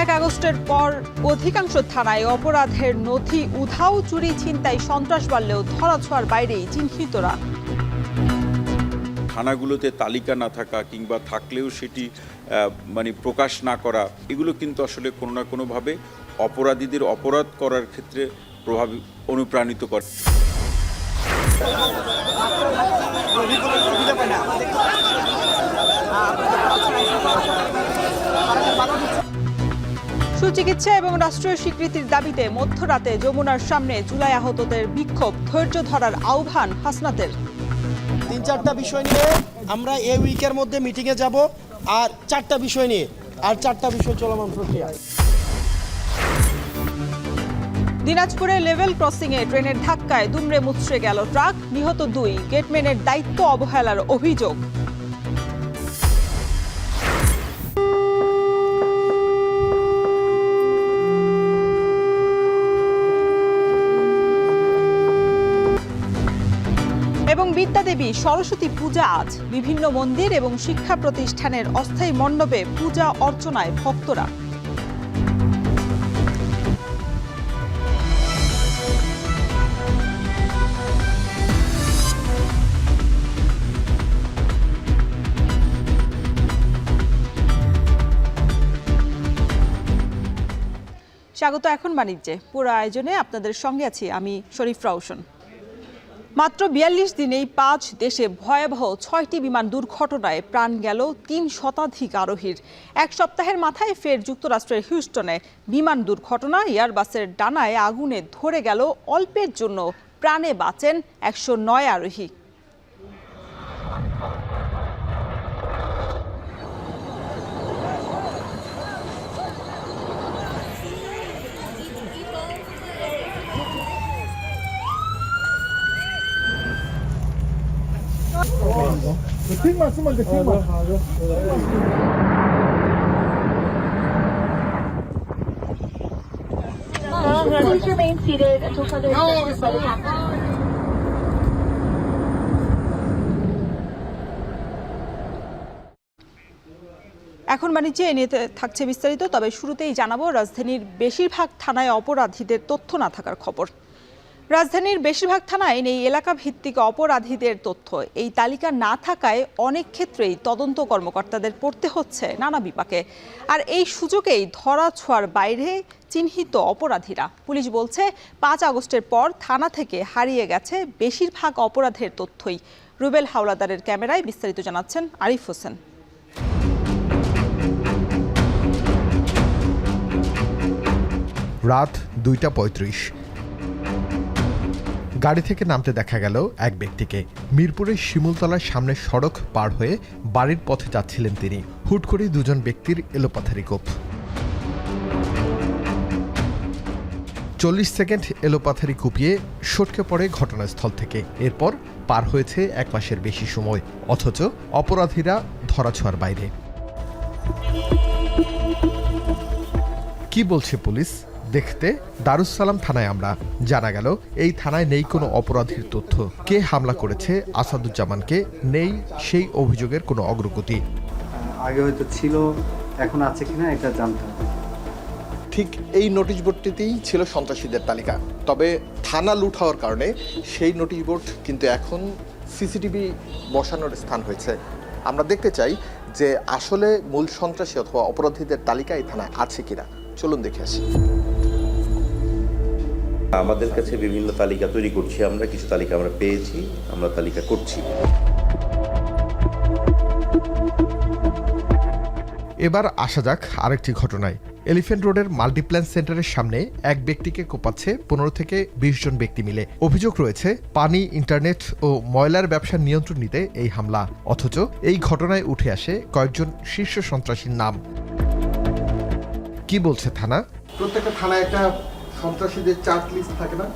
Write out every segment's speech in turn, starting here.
1 আগস্টের পর অধিকাংশ থানায় অপরাধের নথি উধাও, চুরি, ছিনতাই, সন্ত্রাস বাড়লেও ধরাছোঁয়ার বাইরেই চিহ্নিতরা। থানাগুলোতে তালিকা না থাকা কিংবা থাকলেও সেটি প্রকাশ না করা, এগুলো কিন্তু আসলে কোনো না কোনোভাবে অপরাধীদের অপরাধ করার ক্ষেত্রে অনুপ্রাণিত করে। সুচিকিৎসা এবং রাষ্ট্রীয় স্বীকৃতির দাবিতে মধ্যরাতে যমুনার সামনে জুলাই আহতদের বিক্ষোভ, ধৈর্য ধরার আহ্বান হাসনাতের। 3-4টা বিষয় নিয়ে আমরা এই উইকের মধ্যে মিটিংয়ে যাব, আর 4টা বিষয় নিয়ে আর 4টা বিষয় চলমান প্রক্রিয়া। দিনাজপুরে লেভেল ক্রসিংয়ে ট্রেনের ধাক্কায় দুমড়ে মুচড়ে গেল ট্রাক, নিহত 2, গেটম্যানের দায়িত্ব অবহেলার অভিযোগ। এবং বিদ্যাদেবী সরস্বতী পূজা আজ, বিভিন্ন মন্দির এবং শিক্ষা প্রতিষ্ঠানের অস্থায়ী মণ্ডপে পূজা অর্চনায় ভক্তরা। স্বাগত এখন বাণিজ্যে। পুরো আয়োজনে আপনাদের সঙ্গে আছি আমি শরীফ রাউশন। মাত্র 42 দিনেই 5 দেশে ভয়াবহ 6টি বিমান দুর্ঘটনায় প্রাণ গেল 3 শতাধিক আরোহীর। এক সপ্তাহের মাথায় ফের যুক্তরাষ্ট্রের হিউস্টনে বিমান দুর্ঘটনা, এয়ারবাসের ডানায় আগুনে ধরে গেল অল্পের জন্য প্রাণে বাঁচেন 109 আরোহী। Please remain seated until further instructions happen. এখন বাণিজ্যে এ নিয়ে থাকছে বিস্তারিত, তবে শুরুতেই জানাবো রাজধানীর বেশিরভাগ থানায় অপরাধীদের তথ্য না থাকার খবর। রাজধানীর বেশিরভাগ থানায় নেই এলাকা ভিত্তিক অপরাধীদের তথ্য। এই তালিকা না থাকায় অনেক ক্ষেত্রেই তদন্ত কর্মকর্তাদের পড়তে হচ্ছে নানা বিপাকে। আর এই সুযোগেই ধরা ছোঁয়ার বাইরে চিহ্নিত অপরাধীরা। পুলিশ বলছে 5 আগস্টের পর থানা থেকে হারিয়ে গেছে বেশিরভাগ অপরাধের তথ্যই। রুবেল হাওলাদারের ক্যামেরায় বিস্তারিত জানাচ্ছেন আরিফ হোসেন। রাত 2:35। গাড়ি থেকে নামতে দেখা গেল এক ব্যক্তিকে। মিরপুরের শিমুলতলার সামনের সড়ক পার হয়ে বাড়ির পথে যাচ্ছিলেন তিনি। হুট করেই দুজন ব্যক্তির এলোপাথারি কোপ। 40 সেকেন্ড এলোপাথারি কুপিয়ে সটকে পড়ে ঘটনাস্থল থেকে। এরপর পার হয়েছে 1 মাসের বেশি সময়, অথচ অপরাধীরা ধরাছোঁয়ার বাইরে। কি বলছে পুলিশ দেখতে দারুস-সালাম থানায় আমরা। জানা গেল এই থানায় নেই কোনো অপরাধীর তথ্য। কে হামলা করেছে আসাদুজ্জামানকে, নেই সেই অভিযোগের কোনো অগ্রগতি। আগে হয়তো ছিল, এখন আছে কিনা এটা জানতে হবে। ঠিক এই নোটিশ বোর্ডটিতেই ছিল সন্ত্রাসীদের তালিকা। তবে থানা লুট হওয়ার কারণে সেই নোটিশ বোর্ড কিন্তু এখন সিসিটিভি বসানোর স্থান হয়েছে। আমরা দেখতে চাই যে আসলে মূল সন্ত্রাসী অথবা অপরাধীদের তালিকা এই থানায় আছে কিনা। চলুন দেখে আসি। আমাদের কাছে বিভিন্ন তালিকা তৈরি করছি আমরা, কিছু তালিকা আমরা পেয়েছি, আমরা তালিকা করছি। এবার আসা যাক আরেকটি ঘটনায়। এলিফ্যান্ট রোডের মাল্টিপ্ল্যান সেন্টারের সামনে এক ব্যক্তিকে কোপাচ্ছে 15 থেকে 20 জন ব্যক্তি মিলে। অভিযোগ রয়েছে পানি, ইন্টারনেট ও ময়লার ব্যবসার নিয়ন্ত্রণ নিতে এই হামলা। অথচ এই ঘটনায় উঠে আসে কয়েকজন শীর্ষ সন্ত্রাসীর নাম। কি বলছে থানা? প্রত্যেকটা থানায় একটা সন্ত্রাসীদের চার্ট লিস্ট থাকে না?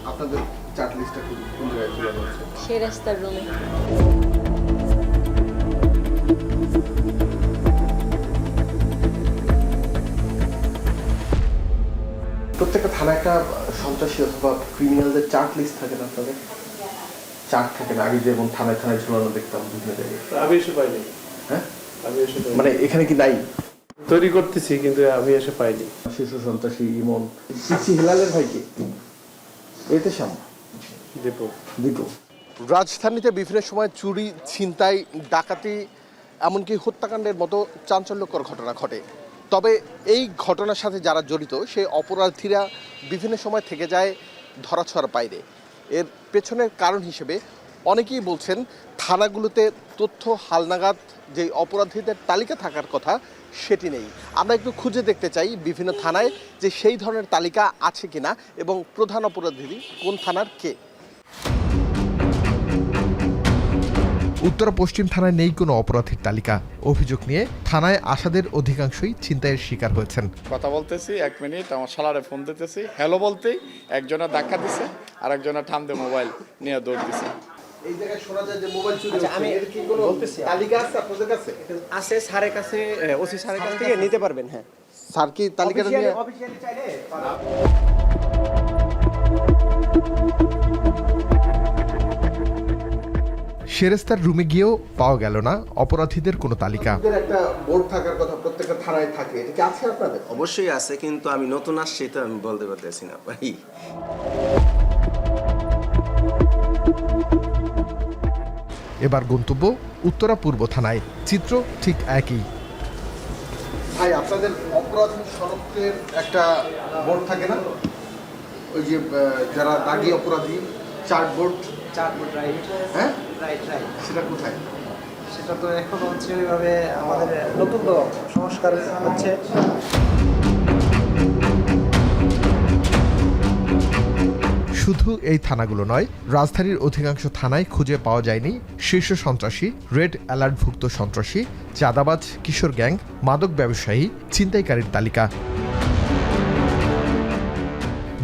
আপনাদের চার্ট লিস্টটা কোন জায়গায় ঝুলানো আছে? সেই রাস্তার রুমে। প্রত্যেকটা থানায় একটা সন্ত্রাসী অথবা ক্রিমিনালদের চার্ট লিস্ট থাকে না আপনাদের? চার্ট থাকে না? আগে যেমন থানায় থানায় ঝুলানো দেখতাম বিভিন্ন জায়গায়। আমি এসে পাইনি। হ্যাঁ, মানে এখানে কি নাই? তৈরি করতেছি, কিন্তু আমি এসে পাইনি। শিশু সন্ত্রাসী ইমন সিসি হেলালের ভাইকে এতে সামনে দীপু। রাজধানীতে বিভিন্ন সময় চুরি, ছিনতাই, ডাকাতি, এমনকি হত্যাকাণ্ডের মতো চাঞ্চল্যকর ঘটনা ঘটে। তবে এই ঘটনার সাথে যারা জড়িত সেই অপরাধীরা বিভিন্ন সময় থেকে যায় ধরাছোঁয়ার বাইরে। এর পেছনের কারণ হিসেবে অনেকেই বলছেন থানাগুলোতে তথ্য হালনাগাদ যে অপরাধীদের তালিকা থাকার কথা সেটি নেই। আমরা একটু খুঁজে দেখতে চাই বিভিন্ন থানায় যে সেই ধরনের তালিকা আছে কিনা এবং প্রধান অপরাধী কোন থানার কে। উত্তর পশ্চিম থানায় নেই কোনো অপরাধীর তালিকা। অভিযোগ নিয়ে থানায় আসাদের অধিকাংশই ছিনতাইয়ের শিকার হয়েছেন। কথা বলতেছি 1 মিনিট, আমার শালারে ফোন দিতেছি, হ্যালো বলতেই একজনের ধাক্কা দিছে আর একজনের ঠান দিয়ে মোবাইল নিয়ে দৌড় দিছে। এই জায়গায় শোনা যায় যে মোবাইল চুরি হচ্ছে, এর কি কোনো তালিকা আছে আপনাদের কাছে? আছে স্যারের কাছে, ওসি স্যারের কাছ থেকে নিতে পারবেন। হ্যাঁ স্যার কি তালিকাটা নিয়ে অফিশিয়ালি চাইলে শেরেস্তার রুমে গিয়েও পাওয়া গেল না অপরাধীদের কোনো তালিকা। একটা বোর্ড থাকার কথা প্রত্যেকটা থানায় থাকে, এটা কি আছে আপনাদের? অবশ্যই আছে, কিন্তু আমি নতুন আসছি তো আমি বলতে পারতেছি না ভাই। এবার গন্তব্য উত্তরা পূর্ব থানায়। চিত্র ঠিক একই। ভাই, আপনাদের অপরাধী শনাক্তের একটা বোর্ড থাকে না, ওই যে যারা দাগি অপরাধী চার্ট বোর্ড রাইট। হ্যাঁ রাইট। সেটা কোথায়? সেটা তো এখন হচ্ছে ওইভাবে আমাদের নতুন তো সংস্কার হচ্ছে। শুধু এই থানাগুলো নয়, রাজধানীর অধিকাংশ থানায় খুঁজে পাওয়া যায়নি শীর্ষ সন্ত্রাসী, রেড অ্যালার্টভুক্ত সন্ত্রাসী, চাঁদাবাজ, কিশোর গ্যাং, মাদক ব্যবসায়ী, ছিনতাইকারীর তালিকা।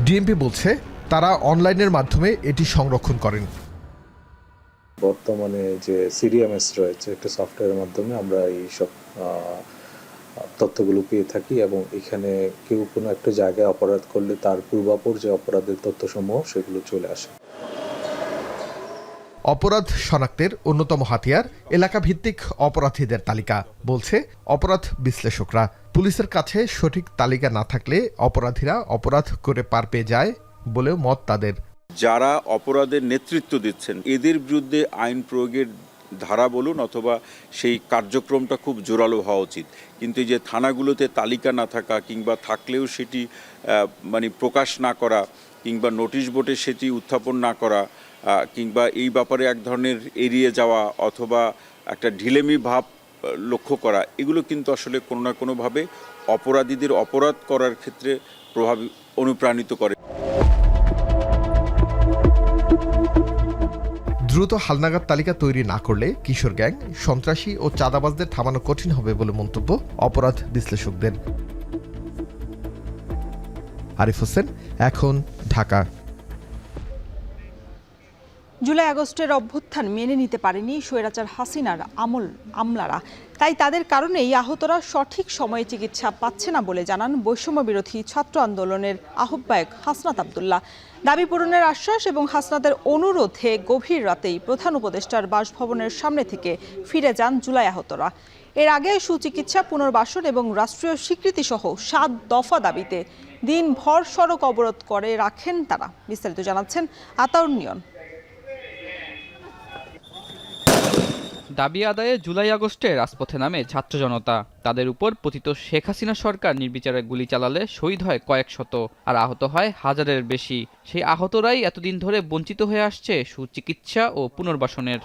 ডিএমপি বলছে তারা অনলাইনের মাধ্যমে এটি সংরক্ষণ করেন। বর্তমানে যে সিডিএমএস রয়েছে, একটা সফটওয়্যারের মাধ্যমে আমরা এই সব তথ্যগুলো পেয়ে থাকি এবং এখানে কেউ কোনো একটা জায়গায় অপরাধ করলে তার পূর্বাপর যে অপরাধের তথ্যসমূহ সেগুলো চলে আসে। অপরাধ শনাক্তের অন্যতম হাতিয়ার এলাকা ভিত্তিক অপরাধীদের তালিকা, বলছে অপরাধ বিশ্লেষকরা। পুলিশের কাছে সঠিক তালিকা না থাকলে অপরাধীরা অপরাধ করে পার পেয়ে যায় বলেও মত তাদের। যারা অপরাধের নেতৃত্ব দিচ্ছেন এদের বিরুদ্ধে আইন প্রয়োগের ধারা বলুন অথবা সেই কার্যক্রমটা খুব জোরালো হওয়া উচিত। কিন্তু এই যে থানাগুলোতে তালিকা না থাকা কিংবা থাকলেও সেটি প্রকাশ না করা কিংবা নোটিশ বোর্ডে সেটি উত্থাপন না করা কিংবা এই ব্যাপারে এক ধরনের এড়িয়ে যাওয়া অথবা একটা ঢিলেমি ভাব লক্ষ্য করা, এগুলো কিন্তু আসলে কোনো না কোনোভাবে অপরাধীদের অপরাধ করার ক্ষেত্রে অনুপ্রাণিত করে। দ্রুত হালনাগাদ তালিকা তৈরি না করলে কিশোর গ্যাং, সন্ত্রাসী ও চাঁদাবাজদের থামানো কঠিন হবে বলে মন্তব্য অপরাধ বিশ্লেষকদের। আরিফ হোসেন, এখন, ঢাকা। জুলাই আগস্টের অভ্যুত্থান মেনে নিতে পারেনি স্বৈরাচার হাসিনার আমলারা, তাই তাদের কারণেই আহতরা সঠিক সময়ে চিকিৎসা পাচ্ছে না বলে জানান বৈষম্য বিরোধী ছাত্র আন্দোলনের আহ্বায়ক হাসনাত আব্দুল্লাহ। দাবি পূরণের আশ্বাস এবং হাসনাতের অনুরোধে গভীর রাতেই প্রধান উপদেষ্টার বাসভবনের সামনে থেকে ফিরে যান জুলাই আহতরা। এর আগে সুচিকিৎসা, পুনর্বাসন এবং রাষ্ট্রীয় স্বীকৃতি সহ 7 দফা দাবিতে দিনভর সড়ক অবরোধ করে রাখেন তারা। বিস্তারিত জানাচ্ছেন আতাউর নিয়ন। দাবি আদায়ে জুলাই আগস্টে রাজপথে নামে ছাত্র জনতা। তাদের উপর পতিত শেখ হাসিনা সরকার নির্বিচারে গুলি চালালে শহীদ হয় কয়েক শত আর আহত হয় হাজারের বেশি। সেই আহতরাই এতদিন ধরে বঞ্চিত হয়ে আসছে সুচিকিৎসা ও পুনর্বাসনের।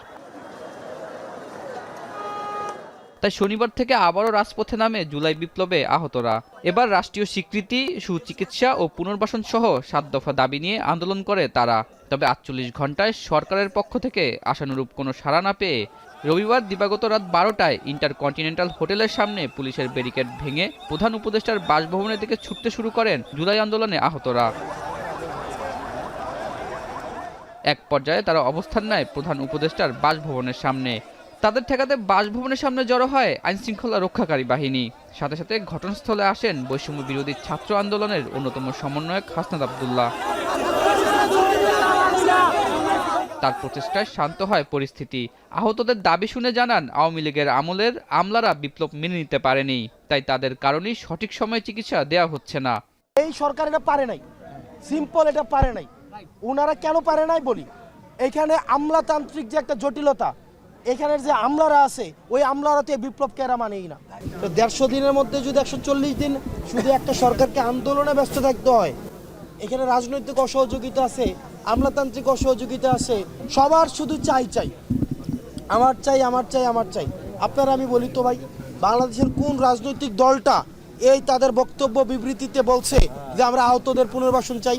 তাই শনিবার থেকে আবারও রাজপথে নামে জুলাই বিপ্লবে আহতরা। এবার রাষ্ট্রীয় স্বীকৃতি, সুচিকিৎসা ও পুনর্বাসন সহ 7 দফা দাবি নিয়ে আন্দোলন করে তারা। তবে 48 ঘন্টায় সরকারের পক্ষ থেকে আশানুরূপ কোনো সাড়া না পেয়ে রবিবার দিবাগত রাত 12টায় ইন্টারকন্টিনেন্টাল হোটেলের সামনে পুলিশের ব্যারিকেড ভেঙে প্রধান উপদেষ্টার বাসভবনের দিকে ছুটতে শুরু করেন জুলাই আন্দোলনে আহতরা। এক পর্যায়ে তারা অবস্থান নেয় প্রধান উপদেষ্টার বাসভবনের সামনে। তাদের ঠেকাতে বাসভবনের সামনে জড়ো হয় আইনশৃঙ্খলা রক্ষাকারী বাহিনী। সাথে সাথে ঘটনাস্থলে আসেন বৈষম্য বিরোধী ছাত্র আন্দোলনের অন্যতম সমন্বয়ক হাসনাত আব্দুল্লাহ। তার প্রচেষ্টায় শান্ত হয় পরিস্থিতি। আহতদের দাবি শুনে জানান, আওয়ামী লীগের আমলের আমলারা বিপ্লব মেনে নিতে পারেনি, তাই তাদের কারণেই সঠিক সময়ে চিকিৎসা দেওয়া হচ্ছে না। এই সরকার এটা পারে নাই, সিম্পল এটা পারে নাই। ওনারা কেন পারে নাই বলি, এখানে আমলাতান্ত্রিক যে একটা জটিলতা, এখানের যে আমলারা আছে ওই আমলারাতে বিপ্লব কেরা মানেই না। তো 150 দিনের মধ্যে যদি 140 দিন শুধু একটা সরকারকে আন্দোলনে ব্যস্ত থাকতে হয়, এখানে রাজনৈতিক অসহযোগিতা আছে, আমলাতান্ত্রিক অসহযোগিতা আছে, সবার শুধু চাই চাই, আমার চাই আমার চাই আমার চাই। আপনারা আমি বলি তো ভাই, বাংলাদেশের কোন রাজনৈতিক দলটা এই তাদের বক্তব্য বিবৃতিতে বলছে যে আমরা আহতদের পুনর্বাসন চাই?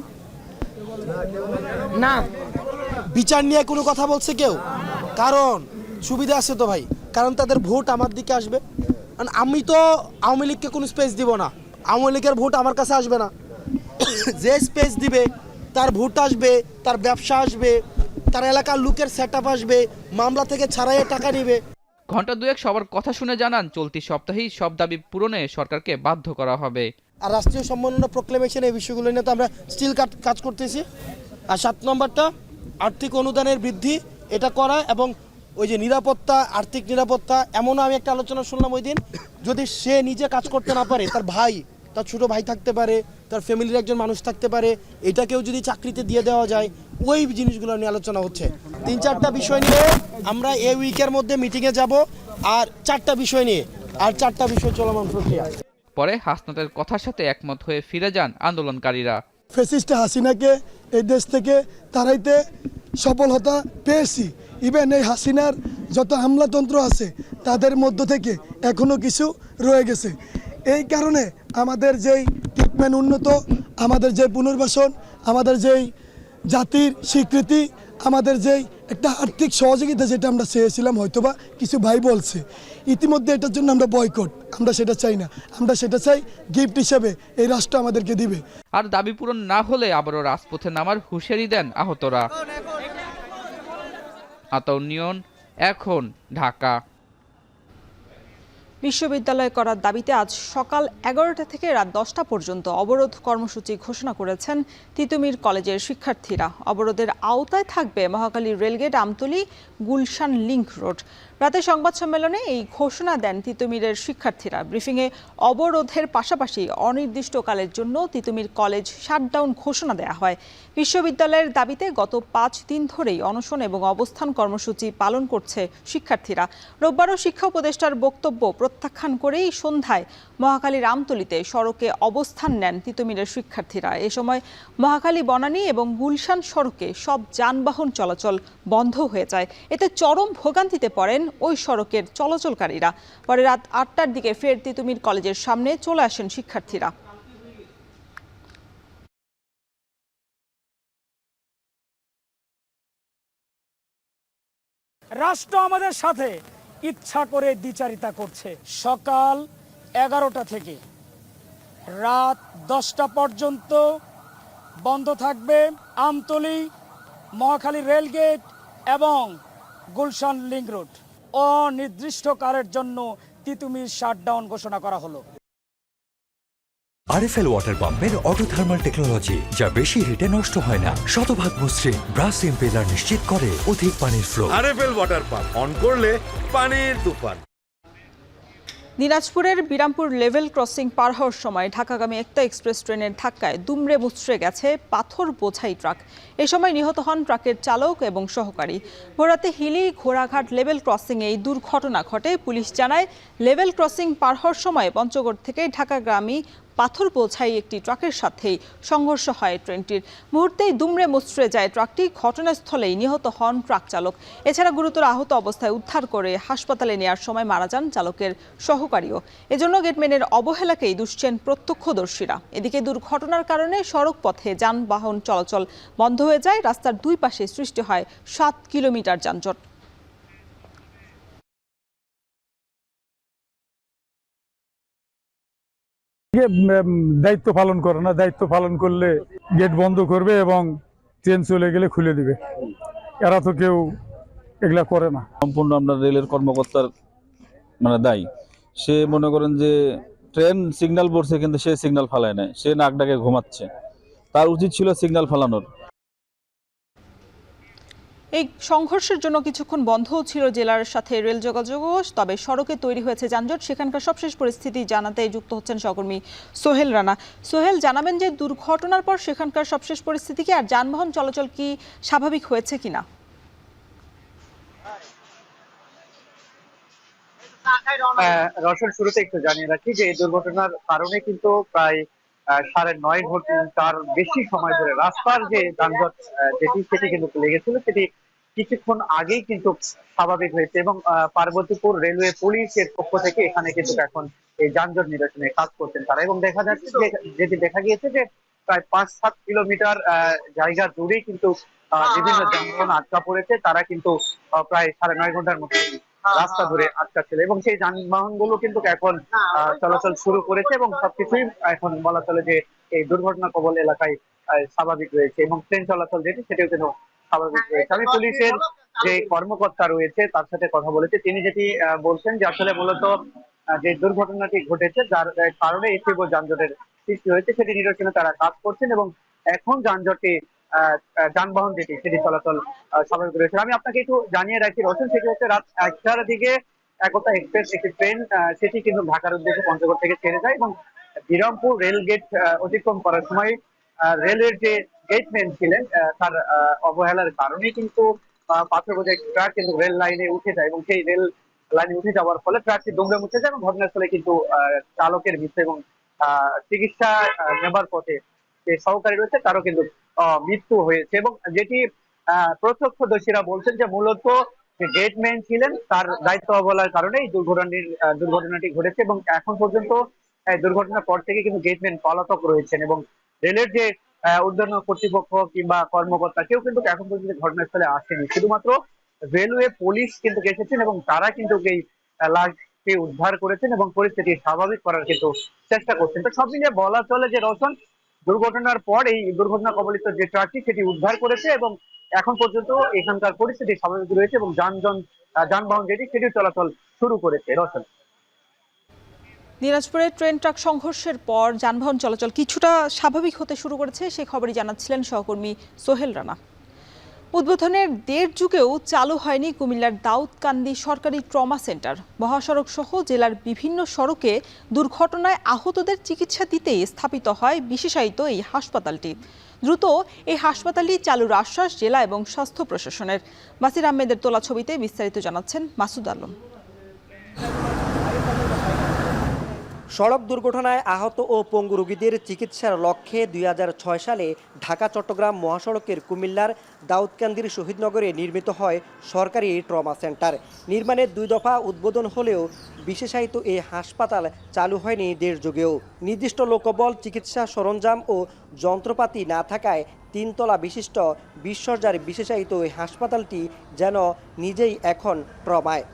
না। বিচার নিয়ে কোনো কথা বলছে কেউ? কারণ সুবিধা আছে তো ভাই, কারণ তাদের ভোট আমার দিকে আসবে। আমি তো আওয়ামী লীগকে কোনো স্পেস দিব না, আওয়ামী লীগের ভোট আমার কাছে আসবে না। যে স্পেস দিবে তার ভোট আসবে, তার ব্যবসা আসবে, তার এলাকার লোকের সেটআপ আসবে, মামলা থেকে ছাড়াইয়ে টাকা নেবে। ঘণ্টা দুয়েক সবার কথা শুনে জানান, চলতি সপ্তাহেই সব দাবি পূরণে সরকারকে বাধ্য করা হবে। আর রাষ্ট্রীয় সম্মাননা প্রোক্লেমেশন এই বিষয়গুলো নিয়ে তো আমরা স্টিল কাজ করতেছি। আর 7 নম্বরটা আর্থিক অনুদানের বৃদ্ধি, এটা করা, এবং ওই যে নিরাপত্তা, আর্থিক নিরাপত্তা। এমনও আমি একটা আলোচনা শুনলাম ওই দিন, যদি সে নিজে কাজ করতে না পারে, তার ভাই, তার ছোট ভাই থাকতে পারে, তার ফ্যামিলির একজন মানুষ থাকতে পারে, এটাকেও যদি চাকরিতে দিয়ে দেওয়া যায়, ওই জিনিসগুলো নিয়ে আলোচনা হচ্ছে। 3-4টা বিষয় নিয়ে আমরা এই উইকের মধ্যে মিটিংয়ে যাব, আর 4টা বিষয় নিয়ে, আর 4টা বিষয় চলমান প্রক্রিয়া। পরে হাসনাতের কথার সাথে একমত হয়ে ফিরে যান আন্দোলনকারীরা। ফ্যাসিস্ট হাসিনাকে এই দেশ থেকে তাড়াইতে সফলতা পেয়েছি। ইভেন এই হাসিনার যত হামলাতন্ত্র আছে তাদের মধ্য থেকে এখনো কিছু রয়ে গেছে। এই কারণে আমাদের যেই ট্রিটমেন্ট উন্নত, আমাদের যে পুনর্বাসন, আমাদের যেই জাতির স্বীকৃতি, আমাদের যেই একটা আর্থিক সহযোগিতা যেটা আমরা চেয়েছিলাম, হয়তোবা কিছু ভাই বলছে ইতিমধ্যে এটার জন্য আমরা বয়কট, আমরা সেটা চাই না। আমরা সেটা চাই গিফট হিসেবে এই রাষ্ট্র আমাদেরকে দিবে। আর দাবি পূরণ না হলে আবারও রাজপথে নামার হুঁশিয়ারি দেন আহতরা। আতাউনিয়ন, এখন, ঢাকা। বিশ্ববিদ্যালয় করার দাবিতে আজ সকাল 11টা থেকে রাত 10টা পর্যন্ত অবরোধ কর্মসূচি ঘোষণা করেছেন তিতুমির কলেজের শিক্ষার্থীরা। অবরোধের আওতায় থাকবে Mohakhali rail gate, Amtali, Gulshan link road. রাতে সংবাদ সম্মেলনে এই ঘোষণা দেন তিতুমিরের শিক্ষার্থীরা। ব্রিফিংয়ে অবরোধের পাশাপাশি অনির্দিষ্টকালের জন্য তিতুমির কলেজ শাটডাউন ঘোষণা দেওয়া হয়। বিশ্ববিদ্যালয়ের দাবিতে গত 5 দিন ধরেই অনশন এবং অবস্থান কর্মসূচি পালন করছে শিক্ষার্থীরা। রোববারও শিক্ষা উপদেষ্টার বক্তব্য প্রত্যাখ্যান করেই সন্ধ্যায় মহাখালীর আমতলীতে সড়কে অবস্থান নেন তিতুমিরের শিক্ষার্থীরা। এ সময় মহাখালী, বনানী এবং গুলশান সড়কে সব যানবাহন চলাচল বন্ধ হয়ে যায়। এতে চরম ভোগান্তিতে পড়েন ওই সড়কের চলাচলকারীরা। পরে রাত 8টার দিকে ফের তিতুমির কলেজের সামনে চলে আসেন শিক্ষার্থীরা। রাষ্ট্র আমাদের সাথে ইচ্ছা করে দ্বিচারিতা করছে। সকাল 11টা থেকে রাত 10টা পর্যন্ত বন্ধ থাকবে আমতলী, মহাখালী রেলগেট এবং গুলশান লিংক রোড। অনির্দিষ্টকালের জন্য তিতুমির শাটডাউন ঘোষণা করা হলো। আরএফএল ওয়াটার পাম্পের অটো থার্মাল টেকনোলজি, যা বেশি হিটে নষ্ট হয় না, শতভাগ মসৃণ ব্রাশ ইম্পেলার নিশ্চিত করে অধিক পানির flow. RFL water pump on করলে পানির তুফান। দিনাজপুরের বিরামপুর লেভেল ক্রসিং পার হওয়ার সময় ঢাকাগামী একতা এক্সপ্রেস ট্রেনের ধাক্কায় দুমড়ে মুচড়ে গেছে পাথর বোঝাই ট্রাক। এ সময় নিহত হন ট্রাকের চালক এবং সহকারী। ভোররাতে হিলি ঘোড়াঘাট লেভেল ক্রসিংয়ে এই দুর্ঘটনা ঘটে। পুলিশ জানায়, লেভেল ক্রসিং পার হওয়ার সময় পঞ্চগড় থেকে ঢাকাগামী পাথর বোঝাই একটি ট্রাকের সাথেই সংঘর্ষ হয় ট্রেনটির। মুহূর্তেই দুমড়ে মুচড়ে যায় ট্রাকটি। ঘটনাস্থলেই নিহত হন ট্রাক চালক। এছাড়া গুরুতর আহত অবস্থায় উদ্ধার করে হাসপাতালে নেওয়ার সময় মারা যান চালকের সহকারীও। এজন্য গেটম্যানের অবহেলাকেই দুষছেন প্রত্যক্ষদর্শীরা। এদিকে দুর্ঘটনার কারণে সড়ক পথে যানবাহন চলাচল বন্ধ হয়ে যায়। রাস্তার দুই পাশে সৃষ্টি হয় 7 কিলোমিটার যানজট। দায়িত্ব পালন করে না, দায়িত্ব পালন করলে গেট বন্ধ করবে এবং ট্রেন চলে গেলে খুলে দিবে। এরা তো কেউ এগুলা করে না। সম্পূর্ণ আপনার রেলের কর্মকর্তার দায়ী। সে মনে করেন যে ট্রেন সিগন্যাল পড়ছে কিন্তু সে সিগন্যাল ফালায় নাই, সে নাক ডাকে ঘুমাচ্ছে। তার উচিত ছিল সিগন্যাল ফালানোর। এই সংঘর্ষের জন্য কিছুক্ষণ বন্ধও ছিল জেলার সাথে রেল যোগাযোগও, তবে সড়কে তৈরি হয়েছে যানজট। সেখানকার সবশেষ পরিস্থিতি জানাতে যুক্ত হচ্ছেন সহকর্মী সোহেল রানা। সোহেল, জানাবেন যে দুর্ঘটনার পর সেখানকার সবশেষ পরিস্থিতি কি, আর যানবাহন চলাচল কি স্বাভাবিক হয়েছে কিনা? রসন, শুরুতে একটু জানিয়ে রাখি যে এই দুর্ঘটনার কারণে কিন্তু প্রায় 9:30 ঘন্টার বেশি সময় ধরে রাস্তার যে যানজট সেটি কিন্তু লেগেছিল, সেটি কিছুক্ষণ আগেই কিন্তু স্বাভাবিক হয়েছে এবং পার্বতীপুর রেলওয়ে পুলিশের পক্ষ থেকে এখানে কিন্তু এখন এই যানজট নিরসনে কাজ করছেন তারা। এবং দেখা যাচ্ছে যেটি দেখা গিয়েছে যে প্রায় 5-7 কিলোমিটার জায়গা জুড়েই কিন্তু বিভিন্ন যানবাহন আটকা পড়েছে। তারা কিন্তু প্রায় 9:30 ঘন্টার মতো রাস্তা ধরে আটকা ছিল এবং সেই যানবাহন গুলো কিন্তু এখন চলাচল শুরু করেছে এবং সবকিছুই এখন বলা চলে যে এই দুর্ঘটনা কবল এলাকায় স্বাভাবিক রয়েছে এবং ট্রেন চলাচল যেটি সেটিও কিন্তু স্বাভাবিক রয়েছে। আমি পুলিশের যে কর্মকর্তা রয়েছে তার সাথে কথা বলেছি, তিনি যেটি বলছেন যে আসলে মূলত যে দুর্ঘটনাটি ঘটেছে যার কারণে এই তীব্র যানজটের সৃষ্টি হয়েছে সেটি নিরসনে তারা কাজ করছেন এবং এখন যানজটে যানবাহন যেটি সেটি চলাচল স্বাভাবিক রয়েছে। আমি আপনাকে একটু জানিয়ে রাখি রসুন, সেটি হচ্ছে রাত 1টার দিকে একতা এক্সপ্রেস একটি ট্রেন সেটি কিন্তু ঢাকার উদ্দেশ্যে পঞ্চগড় থেকে ছেড়ে যায় এবং বিরামপুর রেল গেট অতিক্রম করার সময় রেলের যে গেটম্যান ছিলেন তার অবহেলার কারণে কিন্তু পাথর বোঝা একটি ট্রাক কিন্তু রেল লাইনে উঠে যায় এবং সেই রেল লাইনে উঠে যাওয়ার ফলে ট্রাকটি দুমড়ে মুচড়ে যায় এবং ঘটনাস্থলে কিন্তু চালকের মৃত্যু এবং চিকিৎসা নেবার পথে যে সহকারী রয়েছে তারও কিন্তু মৃত্যু হয়েছে। এবং যেটি প্রত্যক্ষদর্শীরা বলছেন যে মূলত যে গেটম্যান ছিলেন তার দায়িত্ব অবহেলার কারণে এই দুর্ঘটনাটি ঘটেছে এবং এখন পর্যন্ত দুর্ঘটনার পর থেকে কিন্তু গেটম্যান পলাতক রয়েছেন এবং রেলের যে ঊর্ধ্বতন কর্তৃপক্ষ কিংবা কর্মকর্তা কেউ কিন্তু এখন পর্যন্ত ঘটনাস্থলে আসেনি। শুধুমাত্র রেলওয়ে পুলিশ কিন্তু এসেছেন এবং তারা কিন্তু এই লাশকে উদ্ধার করেছেন এবং পরিস্থিতি স্বাভাবিক করার কিন্তু চেষ্টা করছেন। তো সব মিলিয়ে বলা চলে যে রওশন, দুর্ঘটনার পর এই দুর্ঘটনা কবলিত যে ট্রাকটি সেটি উদ্ধার করেছে এবং এখন পর্যন্ত এখানকার পরিস্থিতি স্বাভাবিক রয়েছে এবং যানবাহন যেটি সেটি চলাচল শুরু করেছে। রওশন, দিনাজপুরে ট্রেন ট্রাক সংঘর্ষের পর যানবাহন চলাচল কিছুটা স্বাভাবিক হতে শুরু করেছে, সেই খবরই জানাচ্ছিলেন সহকর্মী সোহেল রানা। উদ্বোধনের 1.5 যুগেও চালু হয়নি কুমিল্লার দাউদকান্দি সরকারি ট্রমা সেন্টার। মহাসড়ক সহ জেলার বিভিন্ন সড়কে দুর্ঘটনায় আহতদের চিকিৎসা দিতেই স্থাপিত হয় বিশেষায়িত এই হাসপাতালটি। দ্রুত এই হাসপাতালটি চালুর আশ্বাস জেলা এবং স্বাস্থ্য প্রশাসনের। বাসির আহমেদের তোলা ছবিতে বিস্তারিত জানাচ্ছেন মাসুদ আলম। সড়ক দুর্ঘটনায় আহত ও পঙ্গু রোগীদের চিকিৎসার লক্ষ্যে 2006 সালে ঢাকা চট্টগ্রাম মহাসড়কের কুমিল্লার দাউদকান্দির শহীদনগরে নির্মিত হয় সরকারি ট্রমা সেন্টার। নির্মাণের 2 দফা উদ্বোধন হলেও বিশেষায়িত এই হাসপাতাল চালু হয়নি 1.5 যুগেও। নির্দিষ্ট লোকবল, চিকিৎসা সরঞ্জাম ও যন্ত্রপাতি না থাকায় 3 তলা বিশিষ্ট 20 শয্যার বিশেষায়িত এই হাসপাতালটি যেন নিজেই এখন ট্রমায়।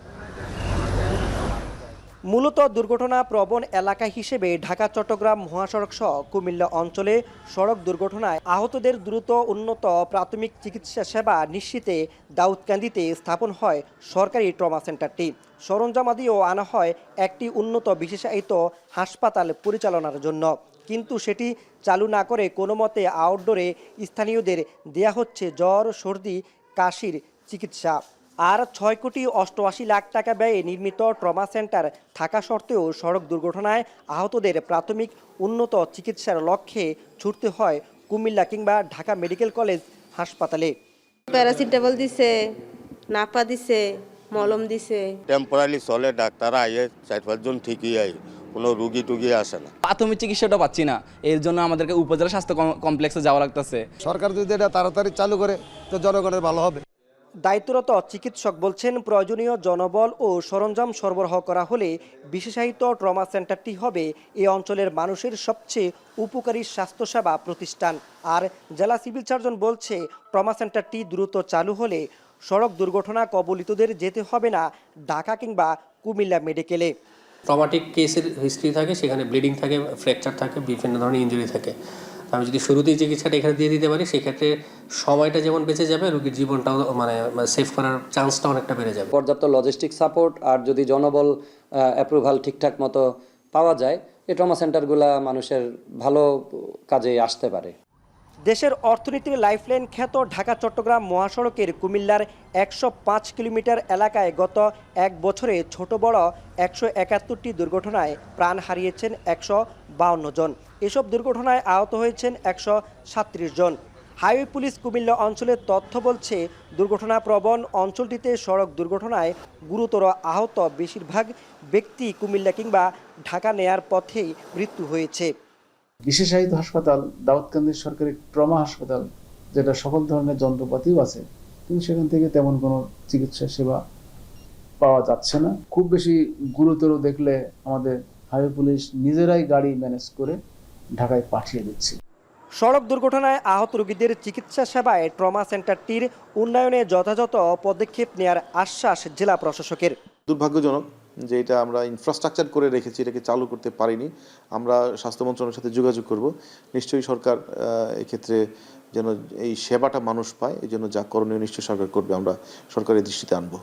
মূলত দুর্ঘটনা প্রবণ এলাকা হিসেবে ঢাকা চট্টগ্রাম মহাসড়ক সহ কুমিল্লা অঞ্চলে সড়ক দুর্ঘটনায় আহতদের দ্রুত উন্নত প্রাথমিক চিকিৎসা সেবা নিশ্চিতে দাউদকান্দিতে স্থাপন হয় সরকারি ট্রমা সেন্টারটি। সরঞ্জামাদিও আনা হয় একটি উন্নত বিশেষায়িত হাসপাতাল পরিচালনার জন্য, কিন্তু সেটি চালু না করে কোনো মতে আউটডোরে স্থানীয়দের দেয়া হচ্ছে জ্বর, সর্দি, কাশির চিকিৎসা। আর 6.88 লাখ টাকা ব্যয়ে নির্মিত ট্রমা সেন্টার থাকা সত্ত্বেও সড়ক দুর্ঘটনায় আহতদের প্রাথমিক উন্নত চিকিৎসার লক্ষ্যে ছুটতে হয় কুমিল্লা কিংবা ঢাকা মেডিকেল কলেজ হাসপাতালে। প্যারাসিটামল দিছে, নাপা দিছে, মলম দিছে। টেম্পোরারি চলে, ডাক্তার আইয়ে 4-5 জন ঠিকই আই, কোনো রুগী টুগী আসে না। প্রাথমিক চিকিৎসাটা পাচ্ছি না, এর জন্য আমাদেরকে উপজেলা স্বাস্থ্য কমপ্লেক্সে যাওয়া লাগতেছে। সরকার যদি এটা তাড়াতাড়ি চালু করে তো জনগণের ভালো হবে। দায়িত্বরত চিকিৎসক বলছেন, প্রয়োজনীয় জনবল ও সরঞ্জাম সরবরাহ করা হলে বিশেষায়িত ট্রমা সেন্টারটি হবে এই অঞ্চলের মানুষের সবচেয়ে উপকারী স্বাস্থ্যসেবা প্রতিষ্ঠান। আর জেলা সিভিল সার্জন বলছে, ট্রমা সেন্টারটি দ্রুত চালু হলে সড়ক দুর্ঘটনা কবলিতদের যেতে হবে না ঢাকা কিংবা কুমিল্লা মেডিকেলে। ট্রমাটিক কেসের হিস্ট্রি থাকে, সেখানে ব্লিডিং থাকে, ফ্র্যাকচার থাকে, বিভিন্ন ধরনের ইনজুরি থাকে। আমি যদি শুরুতেই চিকিৎসাটা এখানে দিয়ে দিতে পারি, সেক্ষেত্রে সময়টা যেমন বেঁচে যাবে, রোগীর জীবনটাও মানে সেভ করার চান্সটা অনেকটা বেড়ে যাবে। পর্যাপ্ত লজিস্টিক সাপোর্ট আর যদি জনবল অ্যাপ্রুভাল ঠিকঠাক মতো পাওয়া যায়, এই ট্রমা সেন্টারগুলো মানুষের ভালো কাজে আসতে পারে। দেশের অর্থনীতির লাইফলাইন খ্যাত ঢাকা চট্টগ্রাম মহাসড়কের কুমিল্লার ১০৫ কিলোমিটার এলাকায় গত এক বছরে ছোট বড় ১৭১টি দুর্ঘটনায় প্রাণ হারিয়েছেন ১৫২ জন। এসব দুর্ঘটনায় আহত হয়েছেন ১৩৭ জন। হাইওয়ে পুলিশ কুমিল্লা অঞ্চলের তথ্য বলছে, দুর্ঘটনাপ্রবণ অঞ্চলটিতে সড়ক দুর্ঘটনায় গুরুতর আহত বেশিরভাগ ব্যক্তি কুমিল্লা কিংবা ঢাকা নেয়ার পথেই মৃত্যু হয়েছে। বিশেষায়িত হাসপাতাল দাউদকান্দি সরকারি ট্রমা হাসপাতাল, যেটা সকল ধরনের যন্ত্রপাতিও আছে, কিন্তু সেখান থেকে তেমন কোনো চিকিৎসা সেবা পাওয়া যাচ্ছে না। খুব বেশি গুরুতর দেখলে আমাদের হাইওয়ে পুলিশ নিজেরাই গাড়ি ম্যানেজ করে ঢাকায় পাঠিয়ে দিচ্ছে। সড়ক দুর্ঘটনায় আহত রোগীদের চিকিৎসা সেবায় ট্রমা সেন্টারটির উন্নয়নে যথাযথ পদক্ষেপ নেওয়ার আশ্বাস জেলা প্রশাসকের। দুর্ভাগ্যজনক যে এটা আমরা ইনফ্রাস্ট্রাকচার করে রেখেছি, এটাকে চালু করতে পারিনি। আমরা স্বাস্থ্য মন্ত্রণালয়ের সাথে যোগাযোগ করব। নিশ্চয়ই সরকার এক্ষেত্রে যেন এই সেবাটা মানুষ পায়, এই জন্য যা করণীয় নিশ্চয়ই সরকার করবে, আমরা সরকারের দৃষ্টিতে আনবো।